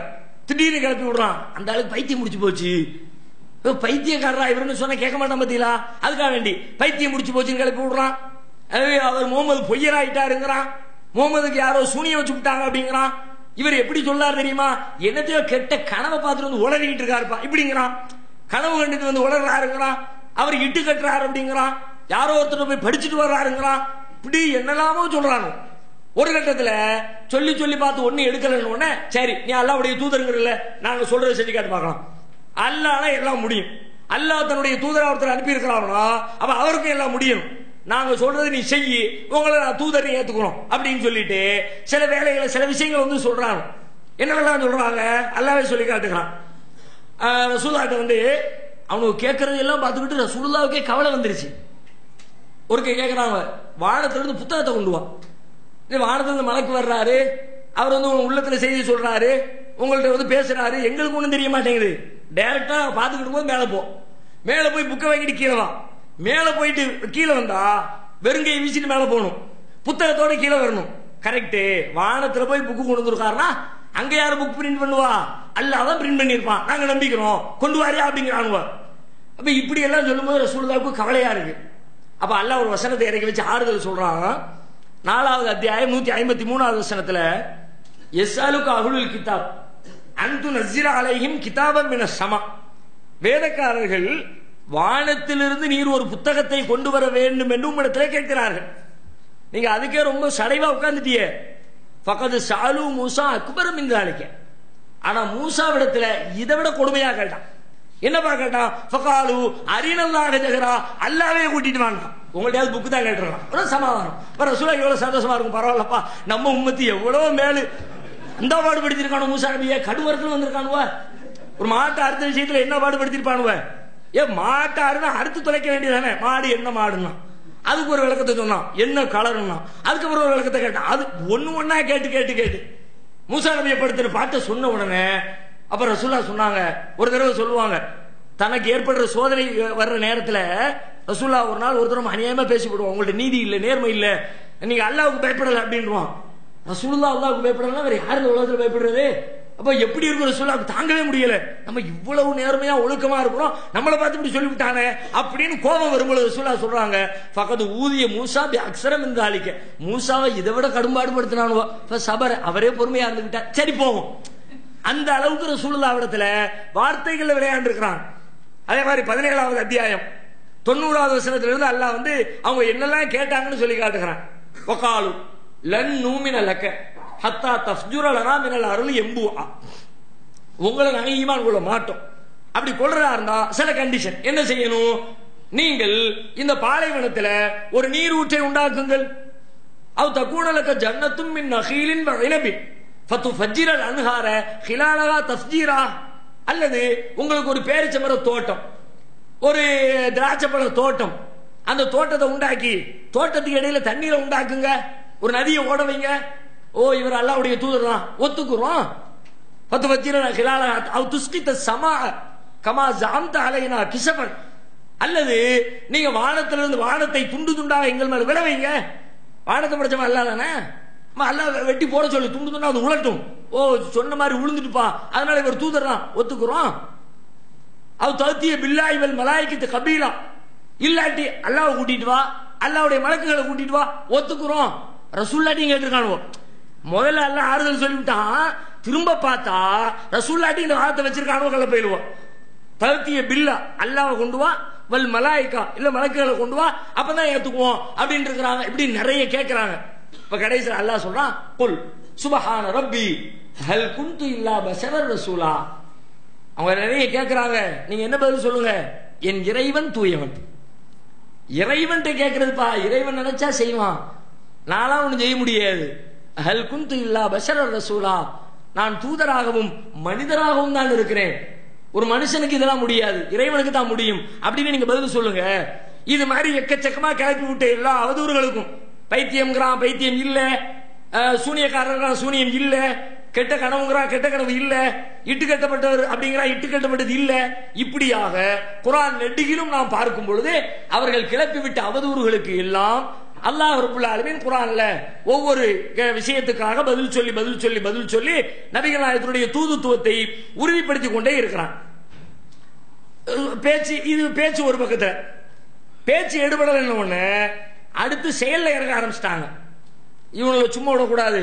[SPEAKER 2] திடீர்னு கிளப்பி விடுறான், அந்த ஆளுக்கு பைத்தியம் முடிச்சு போச்சு, பைத்தியக்காரரா இவருன்னு சொன்னா கேட்க மாட்டான் பத்தியா, அதுக்காக வேண்டி பைத்தியம் முடிச்சு போச்சுன்னு கிளப்பி விடுறான். அவர் முகமது பொய்யராயிட்டாருங்கிறான், முகமதுக்கு யாரோ சூனியம் வச்சு விட்டாங்க அப்படிங்கிறான். இவர் எப்படி சொல்லாரு தெரியுமா, என்னத்தையோ கெட்ட கனவை பார்த்துட்டு வந்து உளறிக்கிட்டு இருக்காருப்பா இப்படிங்கிறான். கனவு கண்டுட்டு வந்து உளறாருங்கிறான், அவர் இட்டு கட்டுறாரு அப்படிங்கிறான், யாரோ ஒருத்தர் போய் படிச்சுட்டு வர்றாருங்கிறான். இப்படி என்னெல்லாமோ சொல்றாங்க. ஒரு கட்டத்துல சொல்லி சொல்லி பார்த்து ஒண்ணு எடுக்கலன்னு உடனே சரி நீ அல்லாஹ்வுடைய தூதருங்கல்ல, நாங்க சொல்றதை செஞ்சு காட்டு பார்க்கலாம், அல்லாஹ்ல எல்லாம் முடியும், அல்லாஹ் தன்னுடைய தூதரை ஒருத்தர் அனுப்பி இருக்கிறாங்கன்னா அப்ப அவருக்கும் எல்லாம் முடியும், நாங்க சொல்றது நீ செய்யி, உங்களை நான் தூதரை ஏத்துக்கிறோம் அப்படின்னு சொல்லிட்டு சில வேலைகளை சில விஷயங்கள் வந்து சொல்றாங்க. என்னெல்லாம் சொல்றாங்க அல்லாஹ்வே சொல்லி காட்டுகிறான். ரசூலுல்லாஹ்ட்ட வந்து அவனுக்கு கேட்கறது எல்லாம் பார்த்துக்கிட்டு ரசூலுல்லாஹ்வுக்கே கவலை வந்துருச்சு. ஒரு கேட்கிறாங்க, வானத்திலிருந்து புத்தகத்தை கொண்டு வா, வானத்திலிருந்து மலக்கு வர்றாரு, அவர் வந்து உள்ளத்துல செய்தி சொல்றாரு, உங்கள்ட்ட வந்து பேசுறாரு, எங்களுக்கு ஒண்ணும் தெரிய மாட்டேங்குது, டைரக்டா பாத்துக்கிட்டு போது மேல போய் புக்கை வாங்கிட்டு கீழே வா, மேல போயிட்டு கீழே வந்தா வெறுங்கையை வீசிட்டு மேல போகணும், புத்தகத்தோட கீழே வரணும். கரெக்ட், வானத்துல போய் புக்கு கொண்டு வந்துருக்காருன்னா அங்க யாரு புக் பிரிண்ட் பண்ணுவா, அல்லாஹ் பிரிண்ட் பண்ணிருப்பான், நாங்க நம்பிக்கிறோம், கொண்டு வாரியா அப்படிங்கிறானுவ. அப்ப இப்படி எல்லாம் சொல்லும் போது ரசூலுல்லாஹ்வுக்கு கவலையா இருக்கு. அப்ப அல்லாஹ் ஒரு வசனத்தை இறக்கி வச்சு ஆறுதல் சொல்றாங்க. 4வது அத்தியாயம் 153வது வசனத்துல, யஸ்அலுக அஹ்லுல் கிதாப் அன்து நஸ்ஸில அலைஹிம் கிதாபம் மினஸ் ஸமா, வேதக்காரர்கள் வானத்திலிருந்து நீர் ஒரு புத்தகத்தை கொண்டு வர வேண்டும் என்று உம்மிடத்திலே கேட்கிறார்கள். நீங்க அதுக்கே ரொம்ப சடைவா உட்கார்ந்துட்டியே. ஃபகது ஸஅலு மூஸா அக்பர மின் ஸாலிக, ஆனா மூஸாவிடத்துல இதை விட கொடுமையா கேட்டான். என்னப்பா கேட்டான், ஃபகாலு அரினல்லாஹ ஜஹரா, அல்லாஹ்வே கூட்டிட்டு வாங்க, உங்கள்ட்ட புக்கு தான் கேட்டுறான். ஒரு சமாதானம். ரசூலுல்லாஹ் எவ்வளவு சந்தோஷமா இருக்கும், பரவாயில்லப்பா நம்ம உம்மத்தி எவ்வளவு மேலு அந்த பாடுபடுத்திருக்கானு, மூசா நபியே கடுவரத்துல வந்திருக்கானுவ, ஒரு மாட்டை அறுத்த விஷயத்துல என்ன பாடுபடுத்திருப்பானுவ, மாட்டை அறுனா அறுத்து தொலைக்க வேண்டியதானே, மாடு என்ன மாடுன்னா அதுக்கு ஒரு விளக்கத்தை சொன்னான், என்ன கலருன்னா அதுக்கப்புறம் ஒரு விளக்கத்தை கேட்டான். அது ஒண்ணா கேட்டு கேட்டு கேட்டு மூசா நபியை படுத்துற பாட்டை சொன்ன உடனே அப்ப ரசூலுல்லாஹ் சொன்னாங்க, ஒரு தடவை சொல்லுவாங்க, தனக்கு ஏற்படுற சோதனை வர்ற நேரத்துல ரசூலுல்லாஹ் ஒரு நாள் ஒரு தடவை அநியாயமா பேசிவிடுவோம், உங்கள்ட்ட நீதி இல்ல நேர்மை இல்ல, நீங்க அல்லாஹ்வுக்கு பயப்படல அப்படின்றான். ரசூலுல்லாஹ் அல்லாஹ்வுக்கு பயப்படலாம், வேற யாரு இந்த உலகத்துல பயப்படுறது? அப்ப எப்படி இருக்கும் ரசூலுல்லாஹ் தாங்கவே முடியல, நம்ம இவ்வளவு நேர்மையா ஒழுக்கமா இருக்கிறோம், நம்மளை பார்த்து இப்படி சொல்லிவிட்டானே அப்படின்னு கோபம் வரும்போது ரசூலுல்லாஹ் சொல்றாங்க, ஃபகது ஊதிய மூசா பி அக்ஸரம் மின் ஸாலிக, மூசாவை இதை விட கடும்பாடுபடுத்தினானுவோ, சபர் அவரே பொறுமையா இருந்துகிட்டா சரி போகும். அந்த அளவுக்கு ரசூலுல்லாஹ் இடத்துல வார்த்தைகள் விளையாண்டு இருக்கிறான். அதே மாதிரி 17வது அத்தியாயம் 90வது வசனத்திலிருந்து அல்லாஹ் வந்து அவங்க என்னெல்லாம் கேட்டாங்கன்னு சொல்லி காட்டுகிறான். வகாலு லன் நூமின லக ஹத்தா தஃப்ஜுர லனா மினல் அருளி யம்புஆ, உங்களை நாங்க ஈமான் கொள்ள மாட்டோம், அப்படி கொள்றதா இருந்தா சில கண்டிஷன் என்ன செய்யணும், நீங்கள் இந்த பாலைவனத்துல ஒரு நீரூற்றை உண்டாக்குங்கள், அவ் தகூனலக ஜன்னத்தும் மின் நஹீலின் வ இனபின் ஃபதுஃபஜ்ஜிரல் அன்ஹார ஹிலாலஹா தஃப்ஜீரா, அல்லது உங்களுக்கு ஒரு பேரிச்சமர தோட்டம், ஒரு திராட்சைப்பழ தோட்டம், அந்த தோட்டத்தை உண்டாக்கி தோட்டத்துக்கு இடையில தண்ணீரை உண்டாக்குங்க, ஒரு நதியை ஓட வைங்க. ஓ இவர் அல்லாஹ்வுடைய தூதர் தான் ஒத்துக்குறோம். ஃபதுஃபஜ்ஜிரல் ஹிலாலஹா அவ் துஸ்கித ஸமா கமா ஜஅம்த அலைனா கிஸபன், அல்லது நீங்க வானத்திலிருந்து வானத்தை துண்டு துண்டாக எங்கள் மேல விழ வைங்க. வானத்தை படைச்சவன் அல்லாஹ் தானே, அல்லாஹ் வெட்டி போட சொல்லி துண்டு துண்டா அது உலட்டும். ஓ சொன்ன மாதிரி உளுந்துட்டுப்பா, அதனால இவர் தூதர் தான் ஒத்துக்குறோம். அவ் தத்திய பில்லாஹி வல் மலாயிகத்து கபீலா, இல்லாட்டி அல்லாஹ்வை கூட்டிட்டு வா, அல்லாஹ்வுடைய மலக்குகளை கூட்டிட்டு வா, ஒத்துக்குறோம். ரசூலுல்லாஹ் கேட்டிருக்கானுவோ, முதல்ல அல்லாஹ் ஆறுதல் சொல்லிவிட்டான், திரும்ப பார்த்தா ரசூலுல்லாஹ் இந்த வார்த்தை வச்சிருக்கானோ கல்ல போயிடுவோம். தத்திய பில்லா, அல்லாஹ்வை கொண்டு வா, வல் மலாயிகா இல்ல மலக்குகளை கொண்டு வா, அப்பதான் ஏத்துக்குவோம் அப்படின்னு இருக்கிறாங்க. இப்படி நிறைய கேட்கிறாங்க. இப்ப கடைசியில் அல்லாஹ் சொல்றான், குல் சுபஹான ரப்பி ஹல் குன்து இல்லா பஷரர் ரசூலா, அவங்க நிறைய கேட்கிறாங்க, நீங்க என்ன பதில் சொல்லுங்க? என் இறைவன் தூயவன். இறைவன் கேட்கறதுப்பா, இறைவன் நினைச்சா செய்வான், நான்லாம் ஒண்ணு செய்ய முடியாது. ஹல் குந்து இல்லா பஷரர் ரசூலா, நான் தூதராகவும் மனிதராகவும் தான் இருக்கிறேன். ஒரு மனுஷனுக்கு இதெல்லாம் முடியாது, இறைவனுக்கு தான் முடியும் அப்படின்னு நீங்க பதில் சொல்லுங்க. இது மாதிரி எக்கச்சக்கமா கிளப்பி விட்ட எல்லா அவதூறுகளுக்கும், பைத்தியம்ங்கிறான் பைத்தியம் இல்ல, சூனியக்காரன் சூனியம் இல்ல, கெட்ட கனவுங்கிறான் கெட்ட கனவு இல்ல, இட்டு கட்டப்பட்டவர் அப்படிங்கிறா இட்டு கட்டப்பட்டது இல்ல, இப்படியாக குர்ஆன் நெடுகிலும் நாம் பார்க்கும் பொழுது அவர்கள் கிளப்பி விட்ட அவதூறுகளுக்கு எல்லாம் அல்லாஹ் ரப்பல் ஆலமீன் குர்ஆன்ல ஒவ்வொரு விஷயத்துக்காக பதில் சொல்லி பதில் சொல்லி பதில் சொல்லி நபிகள் நாயகத்துடைய தூதுத்துவத்தை உறுதிப்படுத்திக் கொண்டே இருக்கிறான். பேச்சு இது பேச்சு ஒரு பக்கத்துல, பேச்சு எடுபடல ஒண்ணு அடுத்து செயல்ல இறங்க ஆரம்பிச்சிட்டாங்க. இவங்களை சும்மா விடக்கூடாது,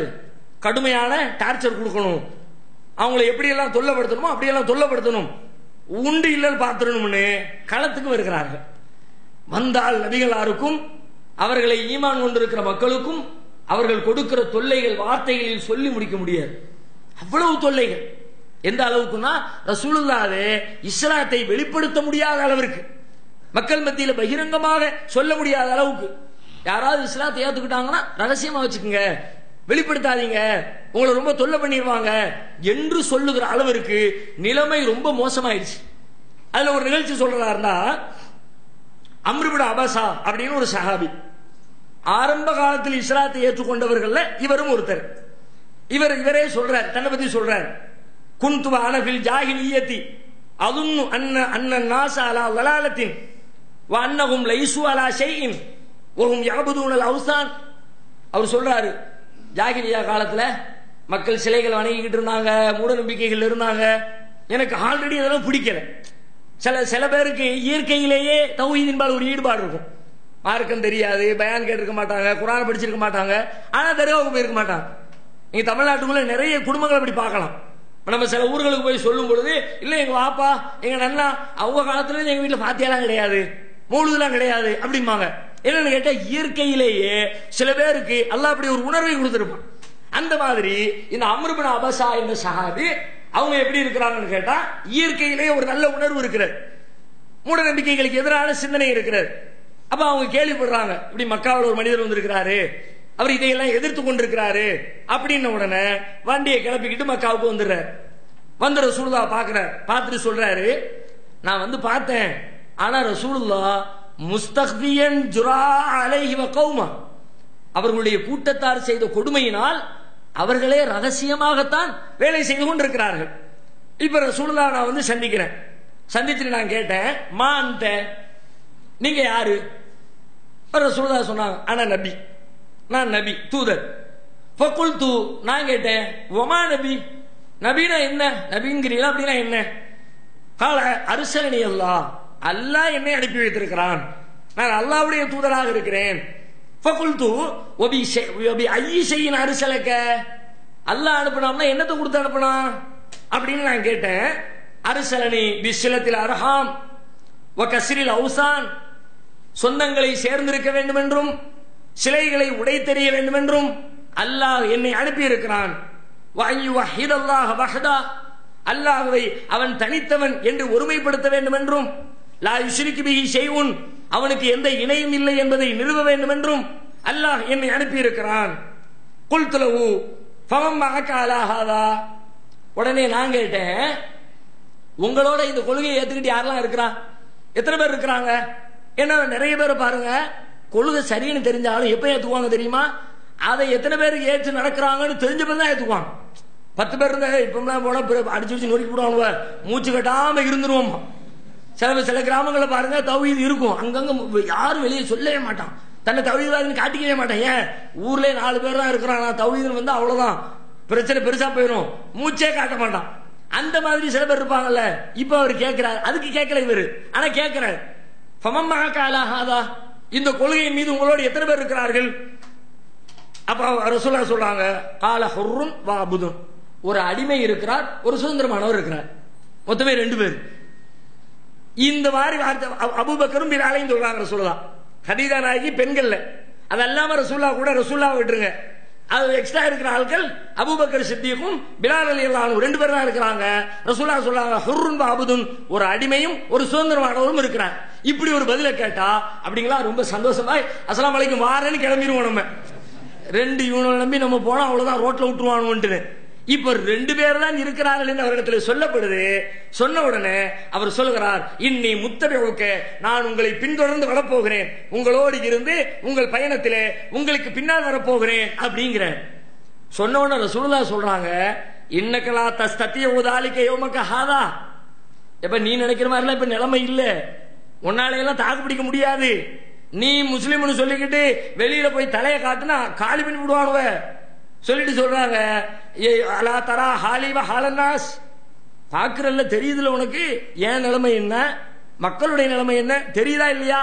[SPEAKER 2] கடுமையான டார்ச்சர் கொடுக்கணும், அவங்களை எப்படி எல்லாம் தொல்லப்படுத்தணுமோ அப்படியெல்லாம் தொல்லப்படுத்தணும், உண்டு இல்லைன்னு பார்த்துடணும்னு களத்துக்கு வருகிறார்கள். வந்தால் நபிகளாருக்கும் அவர்களை ஈமான் கொண்டிருக்கிற மக்களுக்கும் அவர்கள் கொடுக்கிற தொல்லைகள் வார்த்தைகளில் சொல்லி முடிக்க முடியாது. அவ்வளவு தொல்லைகள். எந்த அளவுக்குன்னா ரசூலுல்லாஹ்வே இஸ்லாத்தை வெளிப்படுத்த முடியாத அளவிற்கு, மக்கள் மத்தியில் பகிரங்கமாக சொல்ல முடியாத அளவுக்கு. யாராவது இஸ்லாத்தை ஏத்துக்கிட்டாங்கன்னா ரகசியமா வச்சுக்கோங்க, வெளிப்படுத்தாதீங்க, உங்களை ரொம்ப தொல்லை பண்ணிடுவாங்க என்று சொல்லுகிற அளவிற்கு நிலைமை ரொம்ப மோசமாயிடுச்சு. அதுல ஒரு நிகழ்ச்சி சொல்றதா இருந்தா, அம்ர் இப்னு அபஸா அப்படின்னு ஒரு சஹாபி, ஆரம்ப காலத்தில் இஸ்லாத்தை ஏற்றுக்கொண்டவர்கள் இவரும் ஒருத்தர். இவரே சொல்றார், தன்னை பத்தி சொல்றார், குன்து அன ஃபில் ஜாஹிலிய்யத்தி அதுன்னு அன்ன நாஸ அலா ضلالத்தின் வ அன்னஹும் லைஸு அலா ஷைஇன் வ ஹும் யஅபுதூனல் அவ்சான். அவர் சொல்றாரு, ஜாஹிலியா காலத்துல மக்கள் சிலைகள் வணங்கிக்கிட்டு இருந்தாங்க, மூட நம்பிக்கைகள் இருந்தாங்க, எனக்கு ஆல்ரெடி அதெல்லாம் பிடிக்கல. சில பேருக்கு இயற்கையிலேயே தௌஹீதின்பால் ஒரு ஈடுபாடு இருக்கும், மார்க்கம் தெரியாது, பயான் கேட்டிருக்க மாட்டாங்க, குர்ஆன் படிச்சிருக்க மாட்டாங்க, ஆனா தர்காவுக்கு போயிருக்க மாட்டாங்க. நீங்க தமிழ்நாட்டுக்குள்ள நிறைய குடும்பங்களை அப்படி பார்க்கலாம். நம்ம சில ஊர்களுக்கு போய் சொல்லும் பொழுது, இல்ல எங்க வாப்பா எங்க நன்னா அவங்க காலத்துல எங்க வீட்டுல பாத்தியாலாம் கிடையாது, மௌலூதுலாம் கிடையாது அப்படிம்பாங்க. என்னன்னு கேட்டா இயற்கையிலேயே சில பேருக்கு அல்லாஹ் அப்படி ஒரு உணர்வை கொடுத்திருப்பான். அந்த மாதிரி இந்த அம்ர் இப்னு அபஸா என்ற சஹாபி அவங்க எப்படி இருக்கிறாங்கன்னு கேட்டா, இயற்கையிலேயே ஒரு நல்ல உணர்வு இருக்கிறது, மூட நம்பிக்கைகளுக்கு எதிரான சிந்தனை இருக்கிறது. அப்ப அவங்க கேள்விப்படுறாங்க, இப்படி மக்காவில் ஒரு மனிதர் வந்திருக்கிறாரு, அவர் இதையெல்லாம் எதிர்த்து கொண்டிருக்கிறாரு அப்படின்ன உடனே வண்டியை கிளப்பிக்கிட்டு மக்காவுக்கு வந்துடுறாரு. வந்து ரசூலுல்லாஹ் பார்க்கிறார், பார்த்துட்டு சொல்றாரு, நான் வந்து பார்த்தேன், ஆனா ரசூலுல்லாஹ் முஸ்தக்பியன் ஜுரா அலைஹி வ கௌமா, அவர்களுடைய கூட்டத்தார் செய்த கொடுமையினால் அவர்களே ரகசியமாகத்தான் வேலை செய்து கொண்டிருக்கிறார்கள். இப்ப ரசூலுல்லாஹ் நான் வந்து சந்திக்கிறேன், சந்திச்சுட்டு நான் கேட்டேன், மா அந்த நீங்க யாரு? ரசூலுல்லாஹ் சொன்னாங்க, ஆனா நபி, நான் நபி தூதர். ஃபகுல்து நான் கேட்டேன், வமா நபி, நபினா என்ன, நபிங்கிறீங்களா அப்படின்னா என்ன? கால அர்ஸலனி அல்லாஹ், அல்லாஹ் என்னை அனுப்பி வைத்திருக்கிறான், நான் அல்லாஹ்வுடைய தூதராக இருக்கிறேன். ஃபகுல்து வபி ஐயி ஷைஇன் அர்ஸலக, அல்லாஹ் அனுப்புனாம்னா என்னத்தை கொடுத்து அனுப்புனான் அப்படின்னு நான் கேட்டேன். அர்ஸலனி பிஸ்ஸிலத்தில் அர்ஹாம் வ கஸ்ரில் அவ்சான், சொந்தங்களை சேர்ந்திருக்க வேண்டும் என்றும் சிலைகளை உடைத்தெறிய வேண்டும் என்றும் அல்லாஹ் என்னை அனுப்பி இருக்கிறான். அல்லாஹ்வை அவன் தனித்தவன் என்று ஒருமைப்படுத்த வேண்டும் என்றும், லா யுஷ்ரிகு பிஹி ஷைஉன், அவனுக்கு எந்த இணையும் இல்லை என்பதை நிறுவ வேண்டும் என்றும் அல்லாஹ் என்னை அனுப்பி இருக்கிறான். குல்து லஹு ஃபமன் மஅக அலா ஹாதா, உடனே நான் கேட்டேன், உங்களோட இந்த கொள்கையை ஏத்துக்கிட்டு யாரெல்லாம் இருக்கிறா, எத்தனை பேர் இருக்கிறாங்க? ஏன்னா நிறைய பேர் பாருங்க, கொள்கை சரின்னு தெரிஞ்சாலும் எப்ப ஏத்துக்குவாங்க தெரியுமா? அதை எத்தனை பேருக்கு ஏற்று நடக்கிறாங்கன்னு தெரிஞ்ச பேர் தான் ஏத்துக்குவாங்க. 10 பேர் இருந்தா இப்பெல்லாம் போனா அடிச்சு நொறுக்கி போடுவாங்க, மூச்சு கட்டாம இருந்துருவோம். சில கிராமங்களில் பாருங்க தௌஹீத் இருக்கும், அங்கங்க யாரும் வெளியே சொல்லவே மாட்டான், தன்னை தௌஹீத்வாதின்னு காட்டிக்கவே மாட்டான். ஏன், ஊர்லயே 4 பேர் தான் இருக்கிறான், தௌஹீத் வந்து அவ்வளவுதான், பிரச்சனை பெருசா போயிடும், மூச்சே காட்ட மாட்டான். அந்த மாதிரி சில பேர் இருப்பாங்கல்ல. இப்ப அவர் கேட்கிறார், அதுக்கு கேட்கல இவரு, ஆனா கேட்கிறார், ஃபமன் மஅக அலா ஹாதா, இந்த கொள்கையின் மீது உங்களோடு எத்தனை பேர் இருக்கிறார்கள்? அப்ப ரசூலுல்லாஹ் சொல்றாங்க, கால ஹுர்ருன் வ அபுதுன், ஒரு அடிமை இருக்கிறார், ஒரு சுதந்திரமானவர் இருக்கிறார், மொத்தமே 2 பேர். இந்த மாதிரி அபூபக்கரும் பிலாலையும் சொல்றாங்க ரசூலுல்லாஹ். ஹதீஜா நாயகி பெண்கள்ல, அது அல்லாம ரசூலுல்லாஹ் கூட, ரசூலுல்லாஹ் விட்டுருங்க, அது எக்ஸ்ட்ரா இருக்கிற ஆட்கள் அபூபக்கர் சித்திக்கும் பிலால் ரலியல்லாஹு அன்ஹு 2 பேர் தான் இருக்கிறாங்க. ரசூலுல்லாஹ் சொல்றாங்க ஹுர்ருன் அபுதுன், ஒரு அடிமையும் ஒரு சுதந்திரமானவரும் இருக்கிறார். இப்படி ஒரு பதில கேட்டா அப்படிங்களா ரொம்ப சந்தோஷமாய் அஸ்ஸலாமு அலைக்கும் வாரேன்னு கிளம்பிடுவோம். நம்ம 2 இவனை நம்பி நம்ம போனா அவ்வளவுதான், ரோட்ல விட்டுருவானுன்னு. இப்ப 2 பேர் தான் இருக்கிறார்கள் என்று அவரிடத்தில் சொல்லப்படுது. சொன்ன உடனே அவர் சொல்கிறார், இன்னி முத்தபிஉக, நான் உங்களை பின்தொடர்ந்து வரப்போகிறேன், உங்களோடு இருந்து உங்கள் பயணத்திலே உங்களுக்கு பின்னால் வரப்போகிறேன் அப்படிங்கிற. சொன்ன உடனே ரசூலுல்லாஹ் சொல்றாங்க, இன்னக்கலா தஸ்தத்திய உதாலிக்க யௌமக ஹாதா, எப்ப நீ நினைக்கிற மாதிரிலாம் இப்ப நிலைமை இல்ல, உன்னால எல்லாம் தாக்கு பிடிக்க முடியாது. நீ முஸ்லிம்னு சொல்லிக்கிட்டு வெளியில போய் தலையை காட்டுனா காலி பண்ணி விடுவானுவ சொல்லிட்டு சொல்றாங்க, அலா தரா ஹாலிவ ஹாலன்னாஸ், பாக்குறல்ல தெரியுதுல உனக்கு ஏன் நிலைமை என்ன, மக்களுடைய நிலைமை என்ன தெரியுதா இல்லையா?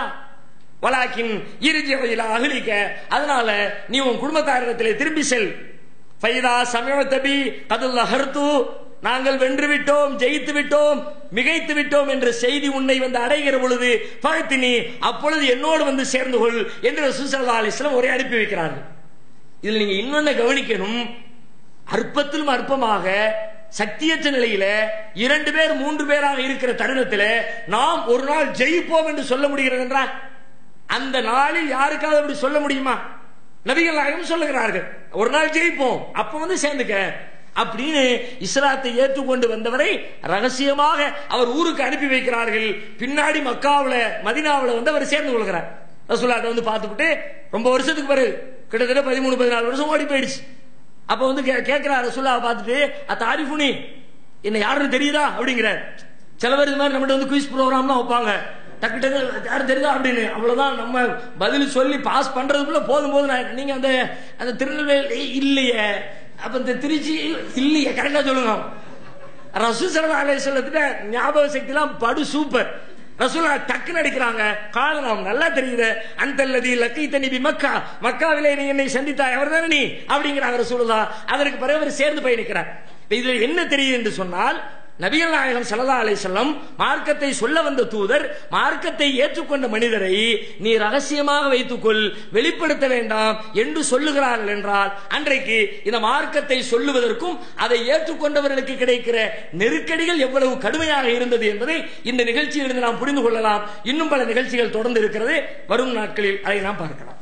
[SPEAKER 2] வலாக்கின் இறுதி அகலிக்க, அதனால நீ உன் குடும்பத்தாரிடத்திலே திரும்பி செல். ஃபைதா சமயத்தபி கதுல் லஹர்து, நாங்கள் வென்று விட்டோம், ஜெயித்து விட்டோம், மிகைத்து விட்டோம் என்ற செய்தி உன்னை வந்து அடைகிற பொழுது பகத்தினி, அப்பொழுது என்னோடு வந்து சேர்ந்து கொள் என்று ரசூல் ஸல்லல்லாஹு அலைஹி வஸல்லம் ஒரே அனுப்பி வைக்கிறார்கள். இதுல நீங்க இன்னொன்னு கவனிக்கணும், அற்பத்திலும் அற்பமாக சக்தியற்ற நிலையில 2 பேர் 3 பேராக இருக்கிற தருணத்தில் நாம் ஒரு நாள் ஜெயிப்போம் என்று சொல்ல முடிகிறது என்றால், அந்த நாளில் யாருக்காவது அப்படி சொல்ல முடியுமா? நபிகள் நாயகம் சொல்லுகிறார்கள், ஒரு நாள் ஜெயிப்போம், அப்ப வந்து சேர்ந்துக்க அப்படின்னு. இஸ்லாத்தை ஏற்றுக்கொண்டு வந்தவரை ரகசியமாக அவர் ஊருக்கு அனுப்பி வைக்கிறார்கள். பின்னாடி மக்காவுல மதீனாவுல வந்து அவர் சேர்ந்து கொள்கிறார். ரசூலுல்லாஹ் வந்து பார்த்துட்டு ரொம்ப வருஷத்துக்கு பிறகு, கிட்டத்தட்ட 13-14 வருஷம் ஓடி போயிடுச்சு. அப்ப வந்து கேட்கிறார் ரசூலுல்லாஹ் பார்த்துட்டு, அத்தாரிஃபுனி, என்ன யாருன்னு தெரியுதா அப்படிங்கிறார். சில பேர் இது மாதிரி நம்மகிட்ட வந்து குயிஸ் ப்ரோக்ராம்லாம் வைப்பாங்க, டக்கு டக்கு யாரும் தெரியுதா அப்படின்னு. அவ்வளவுதான், நம்ம பதில் சொல்லி பாஸ் பண்றதுக்குள்ள போதும் போதும். நீங்க அந்த திருநெல்வேலி இல்லையே, அப்ப இந்த திருச்சி இல்லையே, கரெக்டா சொல்லுங்க. ரசூல் ஸல்லல்லாஹு அலைஹி வஸல்லம் ஞாபக சக்தி எல்லாம் படு சூப்பர். ரசூலுல்லாஹ் டக்குன்னு அடிக்கிறாங்க, காரணம் நல்லா தெரியுது, அந்தல்லதி லக்கீதனி பி மக்கா, மக்காவிலே நீ என்னை சந்தித்தாய் அவர்தானே நீ அப்படிங்கிறாங்க ரசூலுல்லாஹ். அதற்கு பிறகு அவர் சேர்ந்து பயணிக்கிறார். இதுல என்ன தெரியுது என்று சொன்னால், நபிகள் நாயகம் ஸல்லல்லாஹு அலைஹி வஸல்லம் மார்க்கத்தை சொல்ல வந்த தூதர், மார்க்கத்தை ஏற்றுக்கொண்ட மனிதரை நீ ரகசியமாக வைத்துக்கொள், வெளிப்படுத்த வேண்டாம் என்று சொல்லுகிறார்கள் என்றால், அன்றைக்கு இந்த மார்க்கத்தை சொல்லுவதற்கும் அதை ஏற்றுக்கொண்டவர்களுக்கு கிடைக்கிற நெருக்கடிகள் எவ்வளவு கடுமையாக இருந்தது என்பதை இந்த நிகழ்ச்சியிலிருந்து நாம் புரிந்து கொள்ளலாம். இன்னும் பல நிகழ்ச்சிகள் தொடர்ந்து இருக்கிறது, வரும் நாட்களில் அதை நாம் பார்க்கலாம்.